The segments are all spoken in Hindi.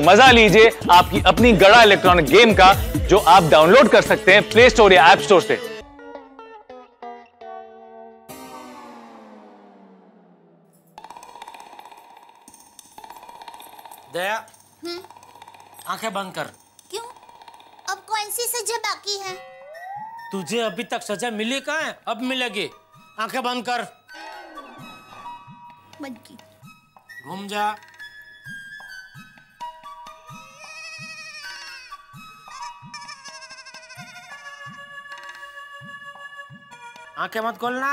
तो मजा लीजिए आपकी अपनी गड़ा इलेक्ट्रॉनिक गेम का, जो आप डाउनलोड कर सकते हैं प्ले स्टोर या ऐप स्टोर से। दया, आंखें बंद कर। क्यों? अब कौन सी सजा बाकी है? तुझे अभी तक सजा मिली कहाँ है? अब मिलेगी। आंखें बंद कर। बंद की। घूम जा। आंखें मत खोलना।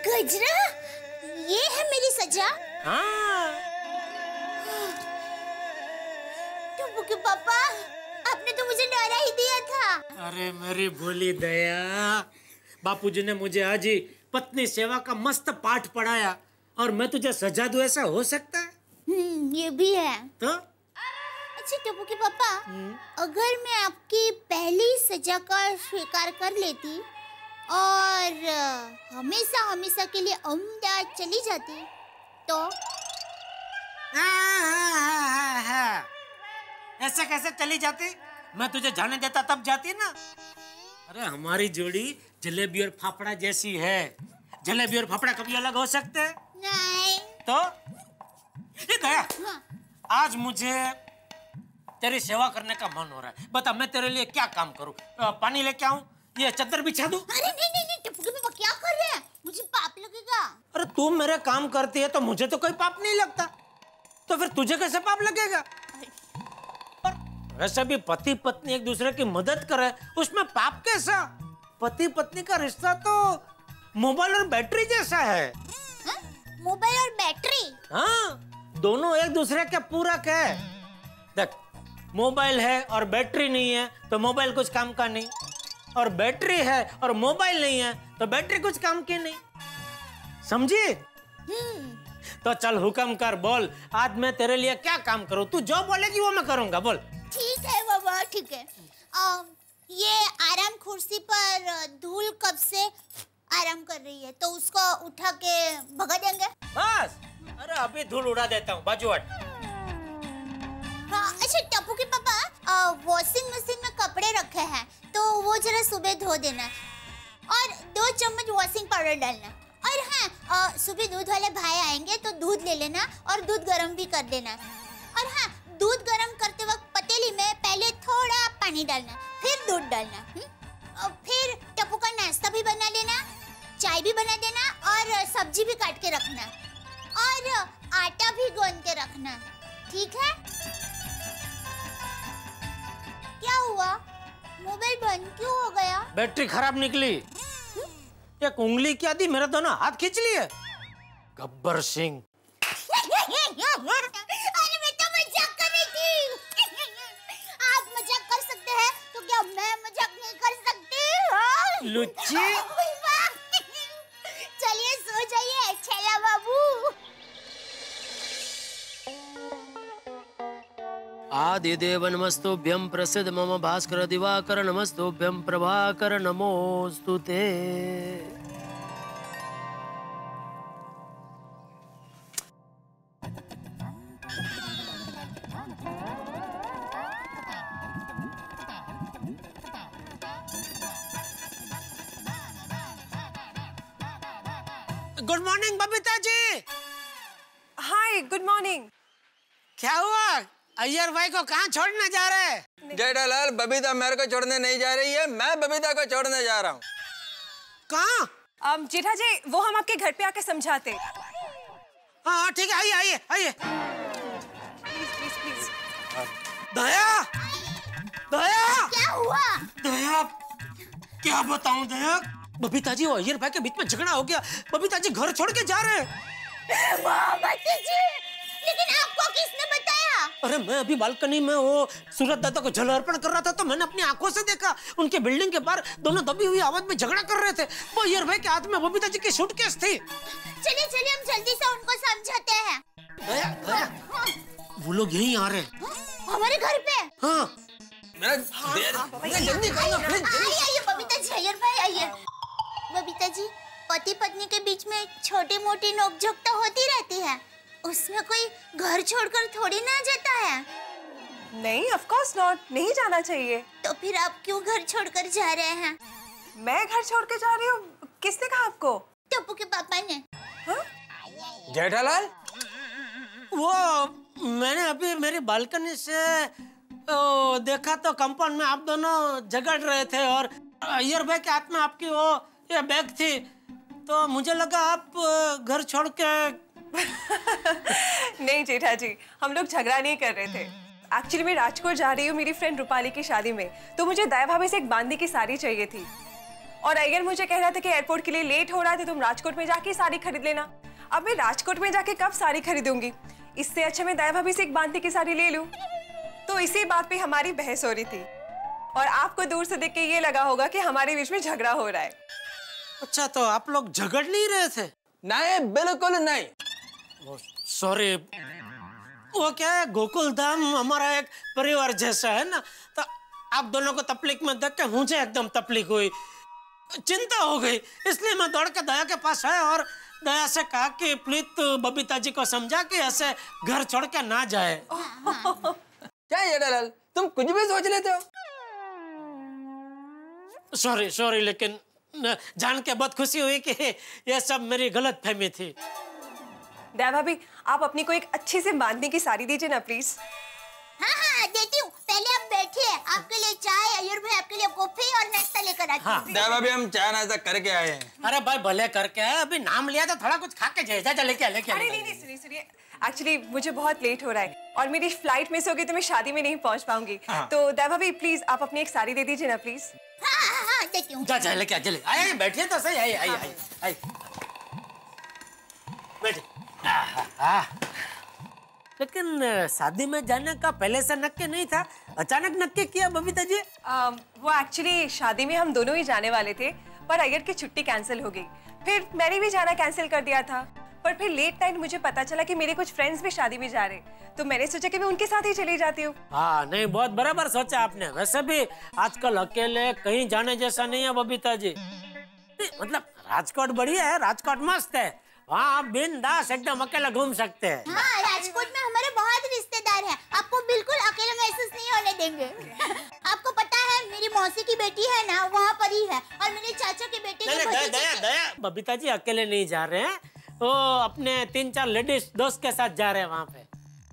गजरा, ये है मेरी सजा? हाँ। टप्पू के पापा, आपने तो मुझे डरा ही दिया था। अरे मेरी भोली दया, बापूजी ने मुझे आज ही पत्नी सेवा का मस्त पाठ पढ़ाया और मैं तुझे सजा दूं, ऐसा हो सकता है? ये भी है। तो अच्छा टप्पू के पापा, अगर मैं आपकी पहली सजा का स्वीकार कर लेती और हमेशा हमेशा के लिए अहमदाबाद चली जाती तो? ऐसे कैसे चली जाती? मैं तुझे जाने देता तब जाती ना। अरे हमारी जोड़ी जलेबी और फाफड़ा जैसी है। जलेबी और फाफड़ा कभी अलग हो सकते हैं? नहीं। तो ये दया, हाँ। आज मुझे तेरी सेवा करने का मन हो रहा है। बता मैं तेरे लिए क्या काम करूं? पानी लेके आऊं? ये चादर बिछा दूं? अरे नहीं नहीं नहीं टप्पू के पापा, क्या कर रहे हैं? मुझे पाप लगेगा। अरे तू मेरे काम करती है तो मुझे तो कोई पाप नहीं लगता, तो फिर तुझे कैसे पाप लगेगा? और वैसे भी पति पत्नी एक दूसरे की मदद करे, उसमें पाप कैसा? पति पत्नी का रिश्ता तो मोबाइल और बैटरी जैसा है। मोबाइल और बैटरी? हाँ, दोनों एक दूसरे के पूरक है। देख, मोबाइल है और बैटरी नहीं है तो मोबाइल कुछ काम का नहीं, और बैटरी है और मोबाइल नहीं है तो बैटरी कुछ काम की नहीं। समझी? तो चल हुक्म कर, बोल आज मैं तेरे लिए क्या काम करूं? तू जो बोलेगी वो मैं करूंगा, बोल। ठीक है बाबा, ठीक है। ये आराम कुर्सी पर धूल कब से आराम कर रही है, तो उसको उठा के भगा देंगे। बस, अरे अभी धूल उड़ा देता हूँ, बाजू हट। हाँ, अच्छा टप्पू के पापा, वॉशिंग मशीन में कपड़े रखे हैं तो वो जरा सुबह धो देना और 2 चम्मच वॉशिंग पाउडर डालना। और हाँ, सुबह दूध वाले भाई आएंगे तो दूध ले लेना और दूध गर्म भी कर देना। और हाँ, दूध गर्म करते वक्त पतीली में पहले थोड़ा पानी डालना, फिर दूध डालना। और फिर टप्पू का नाश्ता भी बना लेना, चाय भी बना देना और सब्जी भी काट के रखना और आटा भी गूंद के रखना। ठीक है? क्या हुआ? मोबाइल बंद क्यों हो गया? बैटरी खराब निकली। एक उंगली क्या दी, मेरे दोनों हाथ खींच लिए। गब्बर सिंह। अरे मैं तो मजाक कर रही थी। आप मजाक कर सकते हैं तो क्या मैं मजाक नहीं कर सकती? लुच्ची। चलिए सो जाइए छेला बाबू। आदिदेव नमस्तुभ्यं प्रसिद्ध मम भास्कर दिवाकर नमस्तुभ्यं प्रभाकर नमोस्तुते। Good morning Babita ji. हाय, गुड मॉर्निंग। क्या हुआ? अय्यर भाई को कहाँ छोड़ने जा रहे हैं? जेठालाल, बबीता मेरे को छोड़ने नहीं जा रही है, मैं बबीता को छोड़ने जा रहा हूँ। कहाँ? जेठा जी, वो हम आपके घर पे आके समझाते। हाँ ठीक है, आइए आइए आइए। Please please. दया, दया। क्या हुआ? दया, क्या बताऊं दया? बबीता जी और अय्यर भाई के बीच में झगड़ा हो गया। बबीता जी घर छोड़ के जा रहे हैं। बाबूजी जी, लेकिन आपको किसने बताया? अरे मैं अभी बालकनी में वो सूरज दादा को जल अर्पण कर रहा था तो मैंने अपनी आंखों से देखा। उनके बिल्डिंग के बाहर दोनों दबी हुई आवाज में झगड़ा कर रहे थे। वो अय्यर भाई के हाथ में बबीता जी की सूटकेस थी। चलिए चलिए, हम जल्दी से उनको समझाते हैं। दया, दया, वो लोग यहीं आ रहे हैं। हमारे घर पे? हाँ, मेरा देर जल्दी करो ना प्लीज। आइए बबीता जी, अय्यर भाई आइए। बबीता जी, पति पत्नी के बीच में छोटी मोटी नोकझोंक तो होती रहती है, उसमें कोई घर छोड़कर थोड़ी ना जाता है। नहीं, ऑफ कोर्स नॉट, नहीं जाना चाहिए। तो फिर आप क्यों घर छोड़कर जा रहे हैं? मैं घर छोड़ के जा रही हूँ? किसने कहा आपको? टप्पू के पापा ने। जेठालाल, वो मैंने अभी मेरी बालकनी से देखा तो कंपाउंड में आप दोनों झगड़ रहे थे और अय्यर भाई के हाथ में आपकी वो ये बैग थी, तो मुझे लगा आप घर छोड़ के। नहीं जेठा जी, हम लोग झगड़ा नहीं कर रहे थे। एक्चुअली मैं राजकोट जा रही हूँ मेरी फ्रेंड रूपाली की शादी में, तो मुझे दया भाभी से एक बांदी की साड़ी चाहिए थी और अय्यर मुझे कह रहा था कि एयरपोर्ट के लिए लेट हो रहा है तो तुम राजकोट में जाके साड़ी खरीद लेना। अब मैं राजकोट में जाके कब साड़ी खरीदूंगी, इससे अच्छा मैं दया भाभी से एक बांदी की साड़ी ले लूं। तो इसी बात पे हमारी बहस हो रही थी और आपको दूर से देख के ये लगा होगा कि हमारे बीच में झगड़ा हो रहा है। अच्छा, तो आप लोग झगड़ नहीं रहे थे? नहीं बिल्कुल नहीं। सॉरी, वो क्या है, गोकुल धाम हमारा एक परिवार जैसा है ना, तो आप दोनों को तकलीफ में देख के मुझे एकदम तकलीफ हुई, चिंता हो गई, इसलिए मैं दौड़ के दया के पास आया और दया से कहा कि प्लीज तू बबीता जी को समझा कि ऐसे घर छोड़ के ना जाए। क्या जेठालाल, तुम कुछ भी सोच लेते हो। सॉरी, लेकिन जान के बहुत खुशी हुई कि ये सब मेरी गलत फहमी थी। दया भाभी, आप अपनी को एक अच्छी सी बांधने की साड़ी दीजिए ना प्लीज। हाँ, देती हूँ। पहले आप बैठिए, आपके लिए चाय, अय्यर भाई आपके लिए कॉफी और नाश्ता लेकर आती हूँ। दया भाभी, हम चाय नाश्ता करके आए हैं। अरे भाई भले करके आए, अभी नाम लिया तो थोड़ा कुछ खा के जाए। जा लेके अरे नहीं, सुनिए, एक्चुअली मुझे बहुत लेट हो रहा है और मेरी फ्लाइट मिस होगी तो मैं शादी में नहीं पहुंच पाऊंगी। तो दया भाभी प्लीज आप अपनी एक साड़ी दे दीजिए ना प्लीज। हाँ, देती हूँ। जा लेके आ, चले आइए, बैठिए तो सही। आई बैठिए। लेकिन शादी में जाने का पहले से नक्की नहीं था, अचानक नक्की किया बबीता जी? वो एक्चुअली शादी में हम दोनों ही जाने वाले थे पर अय्यर की छुट्टी कैंसिल हो गई, फिर मैंने भी जाना कैंसिल कर दिया था, पर फिर लेट नाइट मुझे पता चला कि मेरे कुछ फ्रेंड्स भी शादी में जा रहे, तो मैंने सोचा कि मैं उनके साथ ही चली जाती हूँ। हाँ, नहीं, बहुत बराबर सोचा आपने। वैसे भी आजकल अकेले कहीं जाने जैसा नहीं है बबीता जी। मतलब राजकोट बढ़िया है, राजकोट मस्त है, वहाँ आप बिंदास एकदम अकेला घूम सकते हैं। हाँ, राजकोट में हमारे बहुत रिश्तेदार हैं, आपको बिल्कुल अकेले महसूस नहीं होने देंगे। आपको पता है मेरी मौसी की बेटी है ना, वहाँ पर ही है, और मेरे चाचा की बेटी के दया, बबीता जी अकेले नहीं जा रहे हैं, वो अपने 3-4 लेडीज दोस्त के साथ जा रहे हैं वहाँ पे।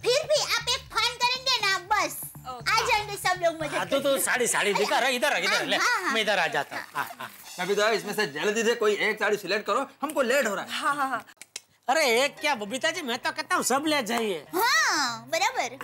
फिर भी आप एक फन करेंगे ना, बस आ जाएंगे सब लोग मजे। तो साड़ी दिखा रहा, इधर ले, मैं इधर आ जाता हूँ। बबीता, इसमें से जल्दी से कोई एक साड़ी सिलेक्ट करो, हमको लेट हो रहा है। हाँ। अरे एक क्या बबीता जी, मैं तो कहता हूँ सब ले जाइए। हाँ, बराबर।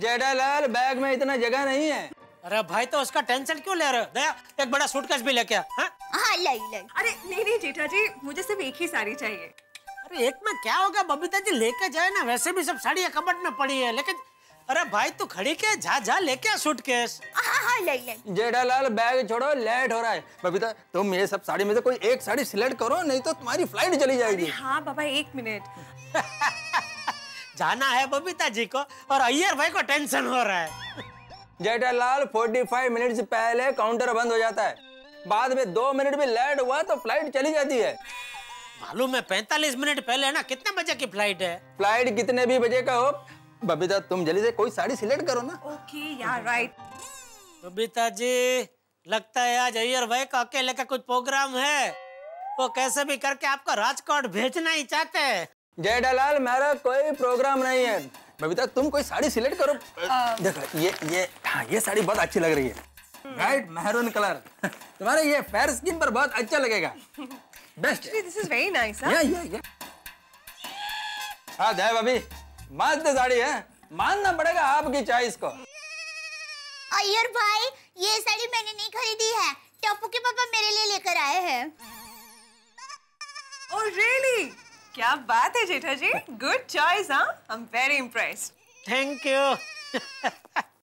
जेठालाल, बैग में इतना जगह नहीं है। अरे भाई, तो उसका टेंशन क्यों ले रहे हो? दया, एक बड़ा सूटकेस भी लेके आ। हाँ, लाई। अरे नहीं जेठा जी, मुझे सिर्फ एक ही साड़ी चाहिए। अरे एक में क्या होगा बबीता जी, लेके जाए ना, वैसे भी सब साड़ियाँ कबट में पड़ी है। लेकिन अरे भाई तू खड़ी के जा लेके आ सूटकेस। हाँ, लाई। जेठालाल, बैग छोड़ो, लेट हो रहा है। बबीता, तुम ये सब साड़ी में से कोई एक साड़ी सिलेक्ट करो, नहीं तो तुम्हारी फ्लाइट चली जाएगी। हाँ बाबा, 1 मिनट। जाना है बबीता जी को और अय्यर भाई को टेंशन हो रहा है। जेठालाल, 45 मिनट से पहले काउंटर बंद हो जाता है, बाद में 2 मिनट भी लेट हुआ तो फ्लाइट चली जाती है। मालूम है, 45 मिनट पहले है ना। कितने बजे की फ्लाइट है? फ्लाइट कितने भी बजे का हो, बबीता तुम जल्दी से कोई साड़ी सिलेक्ट करो ना। ओके यार, राइट। बबीता जी, लगता है आज अय्यर भाई का अकेले का कुछ प्रोग्राम है, वो कैसे भी करके आपको राजकोट भेजना ही चाहते हैं। जेठालाल, मेरा कोई प्रोग्राम नहीं है। बबीता, तुम कोई साड़ी सिलेक्ट करो। देखो ये साड़ी बहुत अच्छी लग रही है, राइट, मैरून कलर। तुम्हारे ये फेयर स्किन पर बहुत अच्छा लगेगा। Best. This is very nice. हाँ दया भाभी, मस्त साड़ी है, मानना पड़ेगा आपकी चॉइस को। अय्यर भाई, ये साड़ी मैंने नहीं खरीदी है, टप्पू के पापा मेरे लिए लेकर आए हैं। Oh really? क्या बात है जेठा जी, गुड चॉइस। हाँ, I am very impressed. Thank you.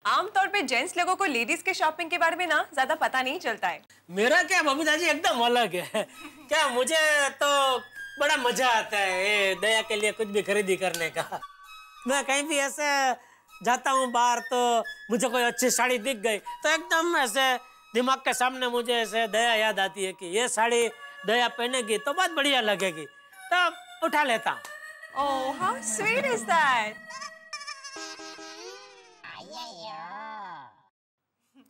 आमतौर पे जेंट्स लोगों को लेडीज के शॉपिंग के बारे में ना ज्यादा पता नहीं चलता है। मेरा क्या बबीता जी एकदम अलग है। क्या मुझे तो बड़ा मजा आता है दया के लिए कुछ भी खरीदी करने का। मैं कहीं भी ऐसे जाता हूँ बाहर तो मुझे कोई अच्छी साड़ी दिख गई तो एकदम ऐसे दिमाग के सामने मुझे ऐसे दया याद आती है कि ये साड़ी दया पहनेगी तो बहुत बढ़िया लगेगी, तो उठा लेता हूँ। Oh, how sweet is that?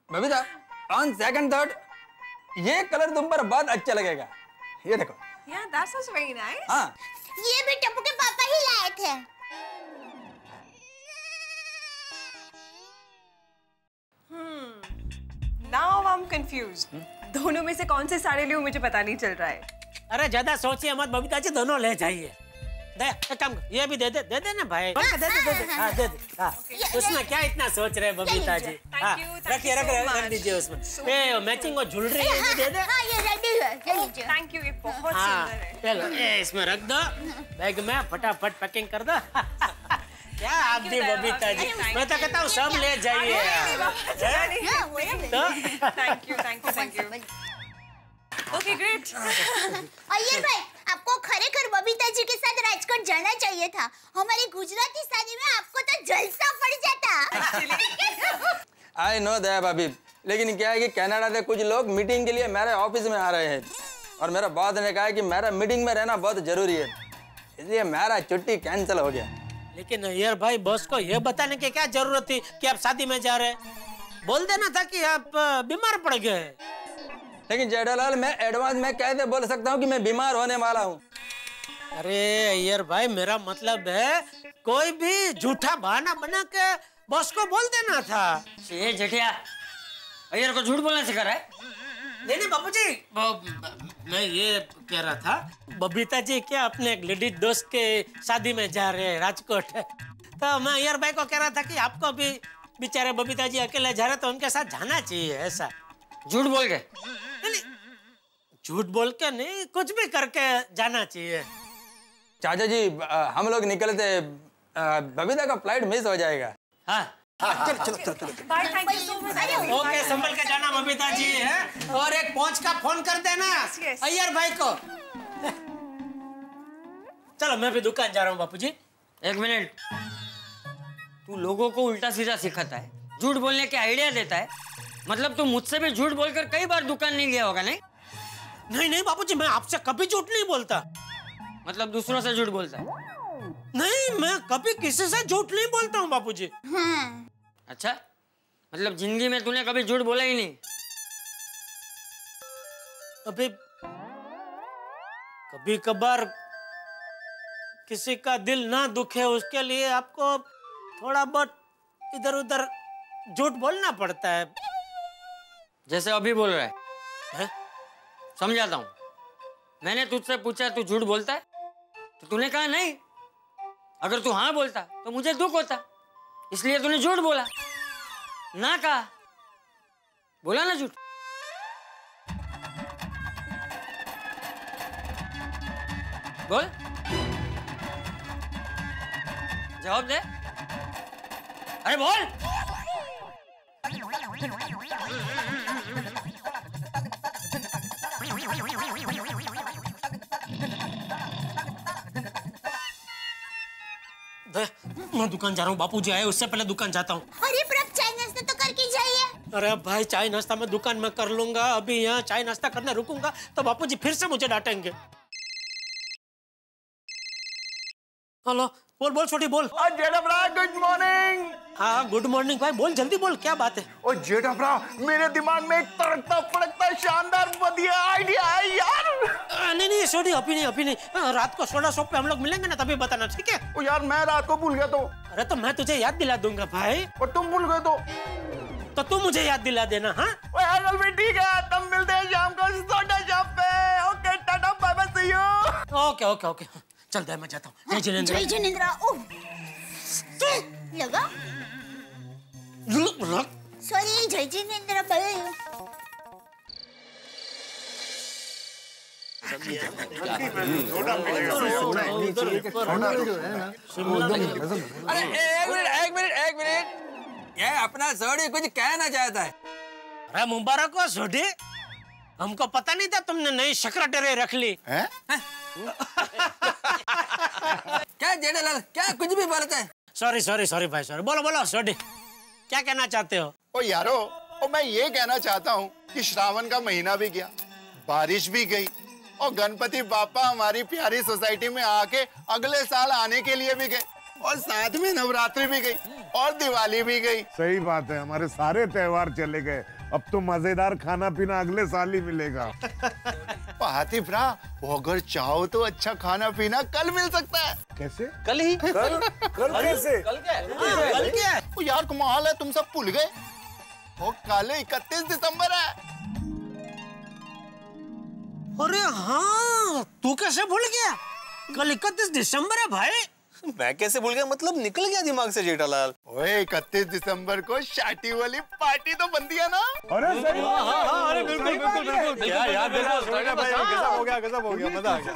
Babita, on second thought ये कलर तुम पर बहुत अच्छा लगेगा। ये देखो। Yeah, that was very nice. हाँ। ये भी टप्पू के पापा ही लाए थे। Now I'm confused. दोनों में से कौन से साड़ी लूं मुझे पता नहीं चल रहा है। अरे ज्यादा सोचिए मत बबीता जी, दोनों ले जाइए। दे एक काम कर, ये भी दे दे ना भाई। दे दे हाँ दे दे हाँ। उसमें क्या इतना सोच रहे बबीता जी? हाँ रखिए रख दीजिए उसमें। ये मैचिंग वो ज्वेलरी है दे दे। हाँ ये रेडी है, ले लीजिए। Thank you, ये बहुत हाँ सुंदर है। चलो ये इसमें रख दो बैग में, फटाफट पैकिंग कर दो। क्या आप भी बबीता जी, मैं तो कहता हूँ सब ले जाइए। हाँ, वो ले। तो Thank you. Okay, great. Iyer भाई, आपको खरेखर बबीता जी के साथ राजकोट जाना चाहिए था। हमारी गुजराती शादी में आपको तो जलसा पड़ जाता। आई नो दया भाभी, लेकिन क्या है कि कनाडा से कुछ लोग मीटिंग के लिए मेरे ऑफिस में आ रहे हैं और मेरा बॉस ने कहा कि मेरा मीटिंग में रहना बहुत जरूरी है, इसलिए मेरा छुट्टी कैंसिल हो गया। लेकिन अय्यर भाई बॉस को ये बताने की क्या जरूरत थी कि आप शादी में जा रहे हैं? बोल देना था कि आप बीमार पड़ गए। लेकिन जेठालाल, मैं एडवांस में कैसे बोल सकता हूँ कि मैं बीमार होने वाला हूँ? अरे अय्यर भाई मेरा मतलब है कोई भी झूठा बहाना बना के बॉस को बोल देना था। ये जेठिया अय्यर को झूठ बोलना सिखा रहा है? नहीं बाबूजी, मैं ये कह रहा था बबीता जी क्या अपने एक लेडीज दोस्त के शादी में जा रहे हैं राजकोट, तो मैं अय्यर भाई को कह रहा था कि आपको भी बेचारे बबीता जी अकेले जा रहे तो उनके साथ जाना चाहिए। ऐसा झूठ बोल के? नहीं झूठ बोल के नहीं, कुछ भी करके जाना चाहिए। चाचा जी हम लोग निकलते, बबीता का फ्लाइट मिस हो जाएगा। हाँ चलो। Bye, thank you so much. Okay संभल के जाना बबीता जी है, और एक पहुंच का फोन कर देना yes. अय्यर भाई को। चलो मैं भी दुकान जा रहा हूँ बापूजी। एक मिनट, तू लोगों को उल्टा सीधा सिखाता है, झूठ बोलने के आइडिया देता है। मतलब तू मुझसे भी झूठ बोलकर कई बार दुकान नहीं गया होगा? नहीं बापूजी, मैं आपसे कभी झूठ नहीं बोलता। मतलब दूसरों से झूठ बोलता है? नहीं, मैं कभी किसी से झूठ नहीं बोलता हूँ बापूजी। अच्छा, मतलब जिंदगी में तूने कभी झूठ बोला ही नहीं? कभी कभार किसी का दिल ना दुखे उसके लिए आपको थोड़ा बहुत इधर उधर झूठ बोलना पड़ता है। जैसे अभी बोल रहा है? समझाता हूँ। मैंने तुझसे पूछा तू झूठ बोलता है, तो तूने कहा नहीं। अगर तू हाँ बोलता तो मुझे दुख होता, इसलिए तूने झूठ बोला। ना कहा, बोला ना झूठ। बोल, जवाब दे। अरे बोल। मैं दुकान जा रहा हूँ, बापूजी आए उससे पहले दुकान जाता हूँ। अरे पर अब चाय नाश्ता तो करके जाइए। अरे भाई चाय नाश्ता मैं दुकान में कर लूंगा, अभी यहाँ चाय नाश्ता करने रुकूंगा तो बापूजी फिर से मुझे डांटेंगे। हेलो, बोल छोटी बोल। जेठाभरा गुड मॉर्निंग। हाँ गुड मॉर्निंग भाई, बोल जल्दी बोल, क्या बात है? ओ जेठाभरा, मेरे दिमाग में एक तड़कता फड़कता शानदार बढ़िया आइडिया है यार। नहीं छोटी, अभी नहीं। रात को सोडा शॉप पे हम लोग मिलेंगे ना, तभी बताना, ठीक है? ओ यार मैं रात को भूल गया तो। अरे तो मैं तुझे याद दिला दूंगा भाई। और तुम भूल गए तो तू मुझे याद दिला देना। हाँ यार भी ठीक है, तब मिलते हैं शाम को सोडा शॉप पे। Okay tata bye bye, see you. Okay चल दे, मैं जाता हूँ। जय जिनेंद्र। लगा सॉरी, जय जिनेंद्र भाई। एक मिनट, ये अपना सोडी कुछ कहना चाहता है। अरे मुबारक हो सोडी, हमको पता नहीं था तुमने नई सेक्रेटरी रख ली। क्या जेठालाल, क्या कुछ भी बोलता है? सॉरी भाई सॉरी। बोलो बोलो छोटी, क्या कहना चाहते हो? ओ यारो, ओ मैं ये कहना चाहता हूँ कि श्रावण का महीना भी गया, बारिश भी गई और गणपति बापा हमारी प्यारी सोसाइटी में आके अगले साल आने के लिए भी गए और साथ में नवरात्रि भी गई और दिवाली भी गई। सही बात है, हमारे सारे त्योहार चले गए। अब तो मजेदार खाना पीना अगले साल ही मिलेगा। हाथी भ्रा, वो अगर चाहो तो अच्छा खाना पीना कल मिल सकता है। कैसे? कल ही? कल कैसे? कल क्या है? कल क्या है? ओ यार कमाल है, तुम सब भूल गए। वो कल 31 दिसंबर है। अरे हाँ, तू कैसे भूल गया? कल 31 दिसंबर है भाई। मैं कैसे भूल गया? मतलब निकल गया दिमाग से जेठालाल। ओए 31 दिसंबर को शादी वाली पार्टी तो बनती है ना? अरे सही बात है। अरे बिल्कुल। क्या याद दिला भाई, गजब हो गया, मजा आ गया।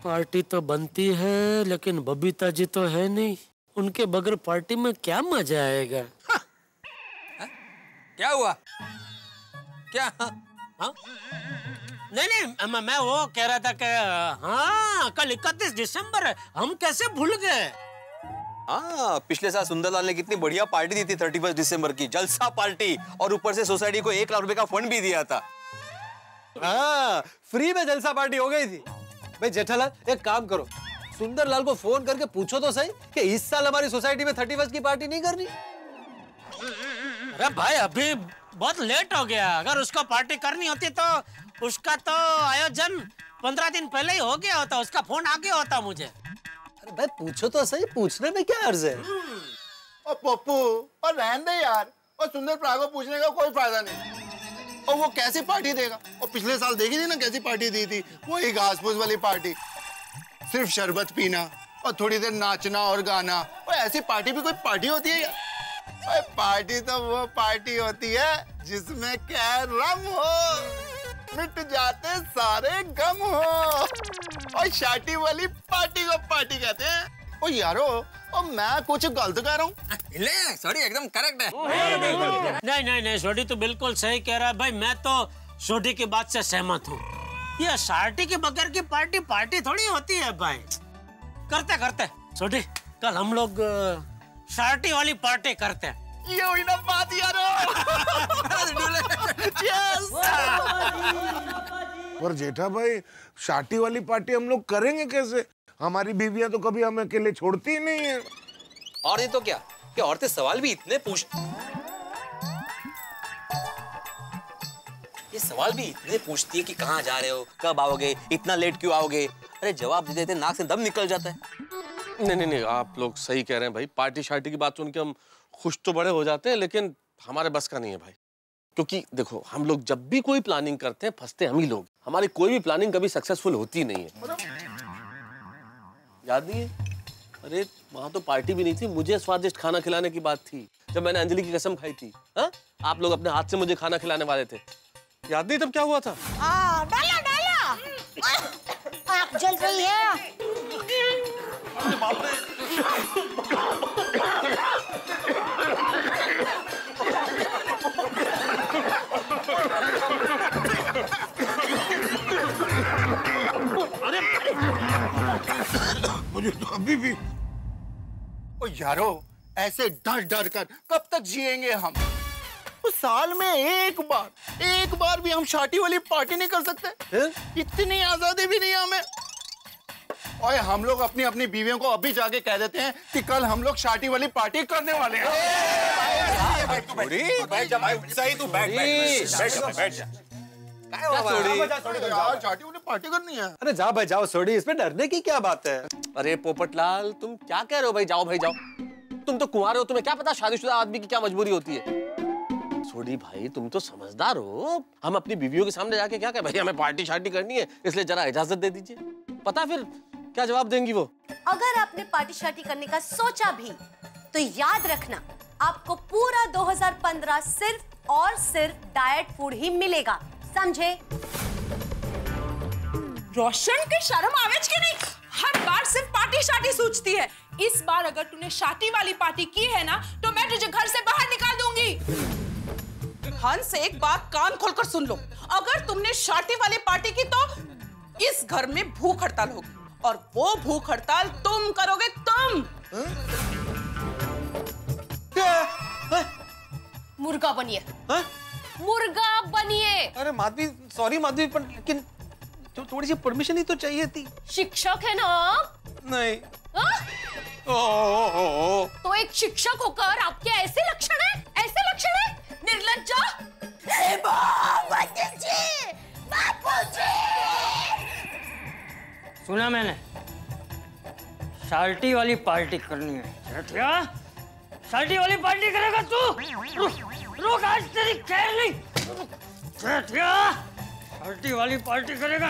पार्टी तो बनती है लेकिन बबीता जी तो है नहीं, उनके बगैर पार्टी में क्या मजा आएगा? क्या हुआ? क्या? हाँ? नहीं, मैं वो कह रहा था कि हाँ, कल 31 दिसंबर है, हम कैसे भूल गए? हाँ, पिछले साल सुंदरलाल ने कितनी बढ़िया पार्टी दी थी 31 दिसंबर की, जलसा पार्टी, और ऊपर से सोसाइटी को 1 लाख रुपए का फंड भी दिया था। हाँ, फ्री में जलसा पार्टी हो गई थी। भाई जेठालाल, एक काम करो, सुंदरलाल को फोन करके पूछो तो सही कि इस साल हमारी सोसाइटी में 31 की पार्टी नहीं करनी। अरे भाई, अभी बहुत लेट हो गया। अगर उसको पार्टी करनी होती तो उसका तो आयोजन 15 दिन पहले ही हो गया होता, उसका फोन आ गया होता मुझे। अरे भाई पूछो तो सही, पूछने में क्या अर्ज है? और पप्पू, और रहने दे यार, और सुंदर प्रा को पूछने का कोई फायदा नहीं। और वो कैसी पार्टी देगा? और पिछले साल देखी थी ना कैसी पार्टी दी थी, वही घास फूस वाली पार्टी, सिर्फ शरबत पीना और थोड़ी देर नाचना और गाना। और ऐसी पार्टी भी कोई पार्टी होती है यार? पार्टी तो वो पार्टी होती है जिसमें क्या रम हो, मिट जाते सारे गम हो, और शादी वाली पार्टी को पार्टी कहते हैं। ओ यारो, और मैं कुछ गलत कह रहा हूँ? ले, सॉरी, एकदम करेक्ट है। नहीं, छोटी तो बिल्कुल सही कह रहा है भाई। मैं तो छोटी की बात से सहमत हूँ। ये शादी के बगैर की पार्टी थोड़ी होती है भाई। करते छोटी, कल हम लोग शादी वाली पार्टी करते हैं। ये हुई ना बात यारो। पर जेठा भाई, शादी वाली पार्टी हम लोग करेंगे कैसे? हमारी बीवियां तो कभी हमें अकेले छोड़ती ही नहीं है। और नहीं तो क्या, कि औरतें सवाल भी इतने पूछती है कि कहाँ जा रहे हो, कब आओगे, इतना लेट क्यों आओगे? अरे जवाब दे देते नाक से दम निकल जाता है। नहीं, आप लोग सही कह रहे हैं भाई। पार्टी शार्टी की बात सुन के हम खुश तो बड़े हो जाते हैं, लेकिन हमारे बस का नहीं है भाई। क्योंकि देखो, हम लोग जब भी कोई प्लानिंग करते हैं फंसते हम ही लोग। हमारी कोई भी प्लानिंग कभी सक्सेसफुल होती नहीं है। याद नहीं है? अरे वहां तो पार्टी भी नहीं थी, मुझे स्वादिष्ट खाना खिलाने की बात थी जब मैंने अंजलि की कसम खाई थी। हाँ, आप लोग अपने हाथ से मुझे खाना खिलाने वाले थे। याद नहीं तब क्या हुआ था? डाला आग जल रही है। मुझे तो अभी भी। ओ यारो, ऐसे डर कर कब तक जिएंगे हम? उस साल में एक बार भी हम शादी वाली पार्टी नहीं कर सकते? इतनी आजादी भी नहीं है हमें। और हम लोग अपनी अपनी बीवियों को अभी जाके कह देते हैं कि कल हम लोग शादी वाली पार्टी करने वाले हैं। सही, तू बैठ जा। शादी वाली पार्टी करनी है। अरे जाओ भाई जाओ, सोडी, इसमें डरने की क्या बात है? अरे पोपटलाल, तुम क्या कह रहे हो भाई? जाओ भाई जाओ, तुम तो कुंवारे हो, तुम्हें क्या पता शादीशुदा आदमी की क्या मजबूरी होती है। सोडी भाई, तुम तो समझदार हो। हम अपनी बीवियों के सामने जाके क्या कहें? भाई हमें पार्टी शार्टी करनी है, इसलिए जरा इजाजत दे दीजिए। पता फिर क्या जवाब देंगी वो? अगर आपने पार्टी शार्टी करने का सोचा भी तो याद रखना, आपको पूरा 2015 सिर्फ और सिर्फ डाइट फूड ही मिलेगा, समझे? रोशन के शर्म आवेज के नहीं, हर बार सिर्फ पार्टी शार्टी सोचती है। इस बार अगर तूने शादी वाली पार्टी की है ना, तो मैं तुझे घर से बाहर निकाल दूंगी। हंस, एक बात कान खोलकर सुन लो, अगर तुमने शादी वाली पार्टी की तो इस घर में भूख हड़ताल होगी, और वो भूख हड़ताल तुम करोगे, तुम। मुर्गा बनिए। हाँ? मुर्गा बनिए। अरे माधवी, सॉरी माधवी, पर लेकिन तो थोड़ी सी परमिशन ही तो चाहिए थी। शिक्षक है ना आप? नहीं। तो एक शिक्षक होकर आपके ऐसे लक्षण है, ऐसे लक्षण है, निर्लज्जा। सुना मैंने, शाल्टी वाली पार्टी करनी है। क्या शाल्टी वाली पार्टी करेगा तू? रुक, आज तेरी खैर नहीं। शाल्टी वाली पार्टी करेगा?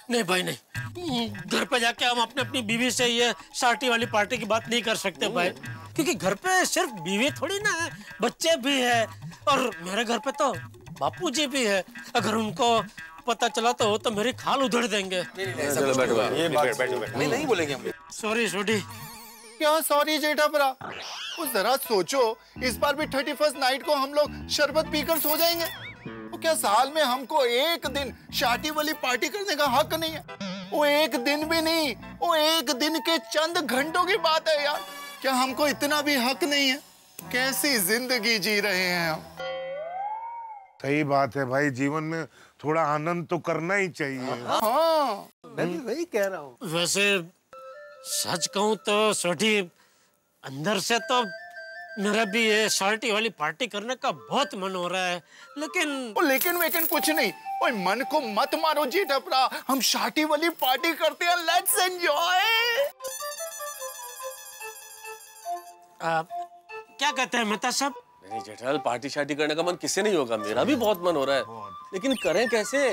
नहीं भाई नहीं, घर पे जाके हम अपनी बीवी से ये शार्टी वाली पार्टी की बात नहीं कर सकते भाई, क्योंकि घर पे सिर्फ बीवी थोड़ी ना है, बच्चे भी है, और मेरे घर पे तो बापू जी भी है। अगर उनको पता चला तो मेरी खाल उधड़ देंगे। नहीं बोलेंगे हम। सॉरी छोटी। क्या सॉरी जेठापरा? उस जरा सोचो, इस बार भी 31st नाइट को हम लोग शरबत पीकर सो जाएंगे। तो क्या साल में हमको एक दिन शादी वाली पार्टी करने का हक नहीं है? वो एक दिन भी नहीं, वो एक दिन के चंद घंटों की बात है यार। क्या हमको इतना भी हक नहीं है? कैसी जिंदगी जी रहे हैं हम। सही बात है भाई, जीवन में थोड़ा आनंद तो करना ही चाहिए। हाँ, मैं भी वही कह रहा हूँ। वैसे सच कहूँ तो छोटी, अंदर से तो मेरा भी ये शार्टी वाली पार्टी करने का बहुत मन हो रहा है, लेकिन कुछ नहीं। ओए मन को मत मारो जेठापरा, हम शार्टी वाली पार्टी करते हैं। Let's enjoy. क्या कहते हैं मेहता साहब? नहीं जेठालाल, पार्टी शार्टी करने का मन किससे नहीं होगा, मेरा भी बहुत मन हो रहा है, लेकिन करें कैसे?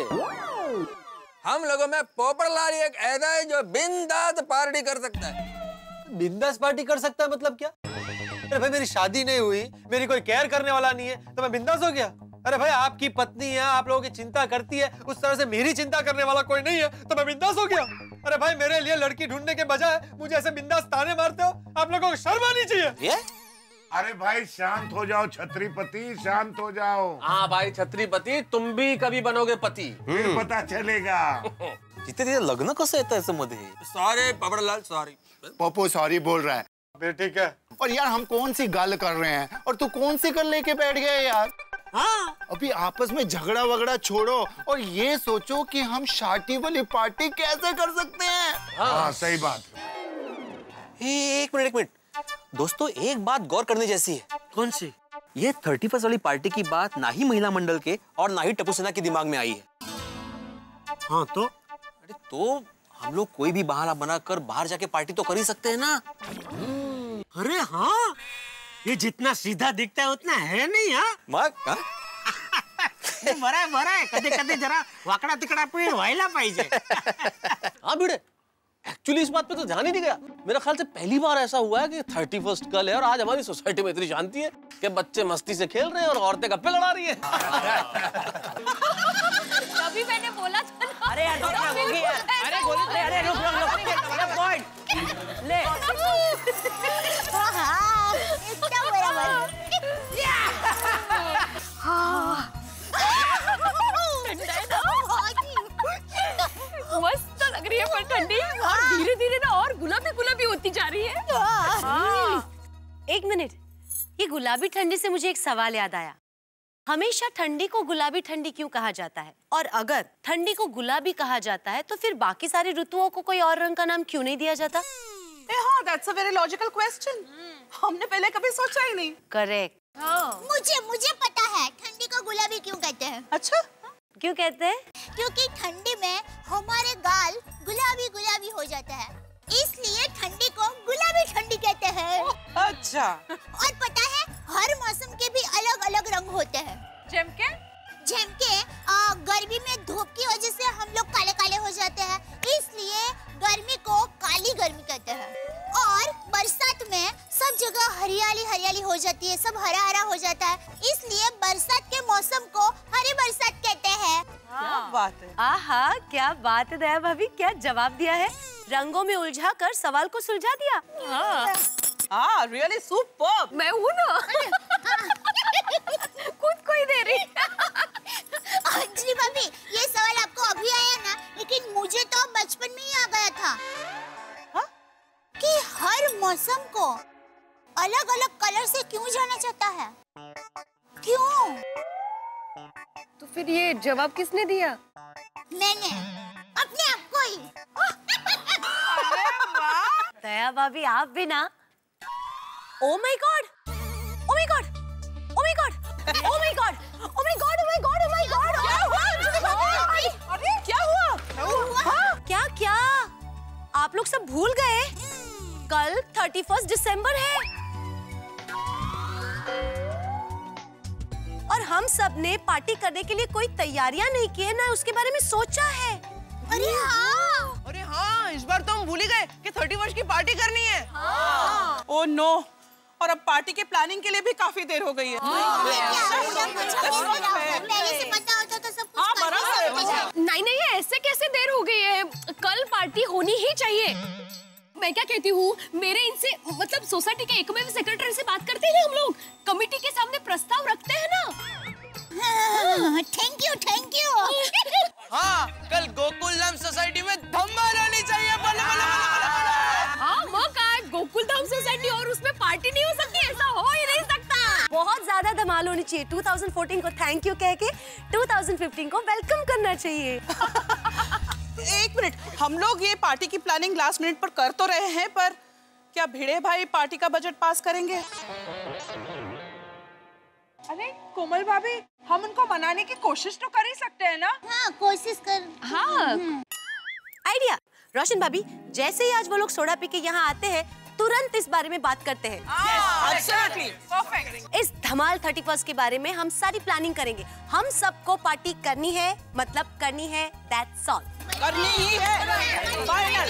हम लोगों में पोपटलाल एक ऐसा है जो बिंदास पार्टी कर सकता है। बिंदास पार्टी कर सकता है मतलब क्या? अरे भाई, मेरी शादी नहीं हुई, मेरी कोई केयर करने वाला नहीं है, तो मैं बिंदास हो गया? अरे भाई, आपकी पत्नी है, आप लोगों की चिंता करती है, उस तरह से मेरी चिंता करने वाला कोई नहीं है, तो मैं बिंदास हो गया? अरे भाई, मेरे लिए लड़की ढूंढने के बजाय मुझे ऐसे बिंदास ताने मारते हो, आप लोगों को शर्म आनी चाहिए। ये? अरे भाई शांत हो जाओ छत्रीपति, शांत हो जाओ। हाँ भाई छत्रीपति, तुम भी कभी बनोगे पति, फिर पता चलेगा। जिथे लग्न कसं येतं असं मध्ये? Sorry Popatlal, sorry. Pappu sorry बोल रहा है। ठीक है। और यार हम कौन सी गल कर रहे हैं, और तू कौन सी गल लेके बैठ गया यार? हाँ, अभी आपस में झगड़ा वगड़ा छोड़ो और ये सोचो कि हम शादी वाली पार्टी कैसे कर सकते हैं। हाँ सही बात। एक मिनट दोस्तों, एक बात गौर करने जैसी है। कौन सी? ये 31st वाली पार्टी की बात ना ही महिला मंडल के और ना ही टप्पू सेना के दिमाग में आई है। हाँ तो? अरे तो हम लोग कोई भी बहाना बनाकर बाहर जाके पार्टी तो कर ही सकते हैं ना। अरे हाँ, ये जितना सीधा दिखता है उतना है नहीं। हाँ बरं आहे, कधी जरा वाकडा तिकडा पण व्हायला पाहिजे। हाँ भिड़े, एक्चुअली इस बात पे तो ध्यान ही नहीं गया। मेरा ख्याल से पहली बार ऐसा हुआ है कि 31st कल है और आज हमारी सोसाइटी में इतनी शांति है कि बच्चे मस्ती से खेल रहे हैं और औरतें गप्पे लड़ा रही हैं। तभी मैंने बोला था ना। अरे यार, अरे रुक पॉइंट ले। हाँ, एकदम बराबर। मस्त लग रही है पर ठंडी, और धीरे धीरे ना और गुलाबी गुलाबी होती जा रही है। एक मिनट, ये गुलाबी ठंडी से मुझे एक सवाल याद आया। हमेशा ठंडी को गुलाबी ठंडी क्यों कहा जाता है? और अगर ठंडी को गुलाबी कहा जाता है तो फिर बाकी सारी ऋतुओं को कोई और रंग का नाम क्यों नहीं दिया जाता? हाँ, that's a very logical question. हमने पहले कभी सोचा ही नहीं। करेक्ट। मुझे पता है ठंडी को गुलाबी क्यों कहते हैं। अच्छा, क्यों कहते हैं? क्योंकि ठंडी में हमारे गाल गुलाबी गुलाबी हो जाता है, इसलिए ठंडी को गुलाबी ठंडी कहते हैं। अच्छा। और पता है हर मौसम के भी अलग अलग रंग होते हैं। जेम के गर्मी में धूप की वजह से हम लोग काले काले हो जाते हैं, इसलिए गर्मी को काली गर्मी कहते हैं। और बरसात में सब जगह हरियाली हरियाली हो जाती है, सब हरा हरा हो जाता है, इसलिए बरसात के मौसम को हरी बरसात कहते हैं। क्या बात है। आहा, क्या बात है दया भाभी, क्या जवाब दिया है। रंगों में उलझा कर सवाल को सुलझा दिया। हाँ, really superb। मैं हूँ ना। खुद को ही दे रही। अंजलि भाभी, ये सवाल आपको अभी आया ना, लेकिन मुझे तो बचपन में ही आ गया था। कि हर मौसम को अलग अलग कलर से क्यों जाना चाहता है? क्यों? तो फिर ये जवाब किसने दिया? मैंने अपने आप को ही। दया भाभी आप भी ना। Oh my God, oh my God, oh my God, oh my God, oh my God, oh my God, oh my God. अरे क्या हुआ? क्या क्या आप लोग सब भूल गए? कल 31 दिसंबर है और हम सब ने पार्टी करने के लिए कोई तैयारियां नहीं की है, ना उसके बारे में सोचा है। अरे हाँ, इस बार तो हम भूल ही गए कि 31 की पार्टी करनी है। ओह नो, और अब पार्टी के प्लानिंग के लिए भी काफी देर हो गई है। पहले से पता होता तो सब कुछ नहीं नहीं, ऐसे कैसे देर हो गई है? कल पार्टी होनी ही चाहिए। मैं क्या कहती हूँ, मेरे इनसे मतलब सोसाइटी के एकमेव सेक्रेटरी से बात करते हैं हम लोग, कमेटी के सामने प्रस्ताव रखते हैं ना। Thank you, thank you. हाँ, कल गोकुलधाम सोसाइटी में धमाल होनी चाहिए। हाँ, मौका है गोकुलधाम सोसाइटी और उसमें पार्टी नहीं हो सकती, ऐसा हो ही नहीं सकता। बहुत ज्यादा धमाल होनी चाहिए। 2014 को थैंक यू कह के 2015 को वेलकम करना चाहिए। एक मिनट, हम लोग ये पार्टी की प्लानिंग लास्ट मिनट पर कर तो रहे हैं, पर क्या भिड़े भाई पार्टी का बजट पास करेंगे? अरे कोमल भाभी, हम उनको मनाने की कोशिश तो कर ही सकते हैं ना? हाँ, कोशिश कर। हाँ, आइडिया। रोशन भाभी, जैसे ही आज वो लोग सोडा पी के यहाँ आते हैं, तुरंत इस बारे में बात करते हैं। परफेक्ट। इस धमाल 31 के बारे में हम सारी प्लानिंग करेंगे। हम सबको पार्टी करनी है, मतलब करनी है, दैट्स ऑल। करनी ही है, फाइनल।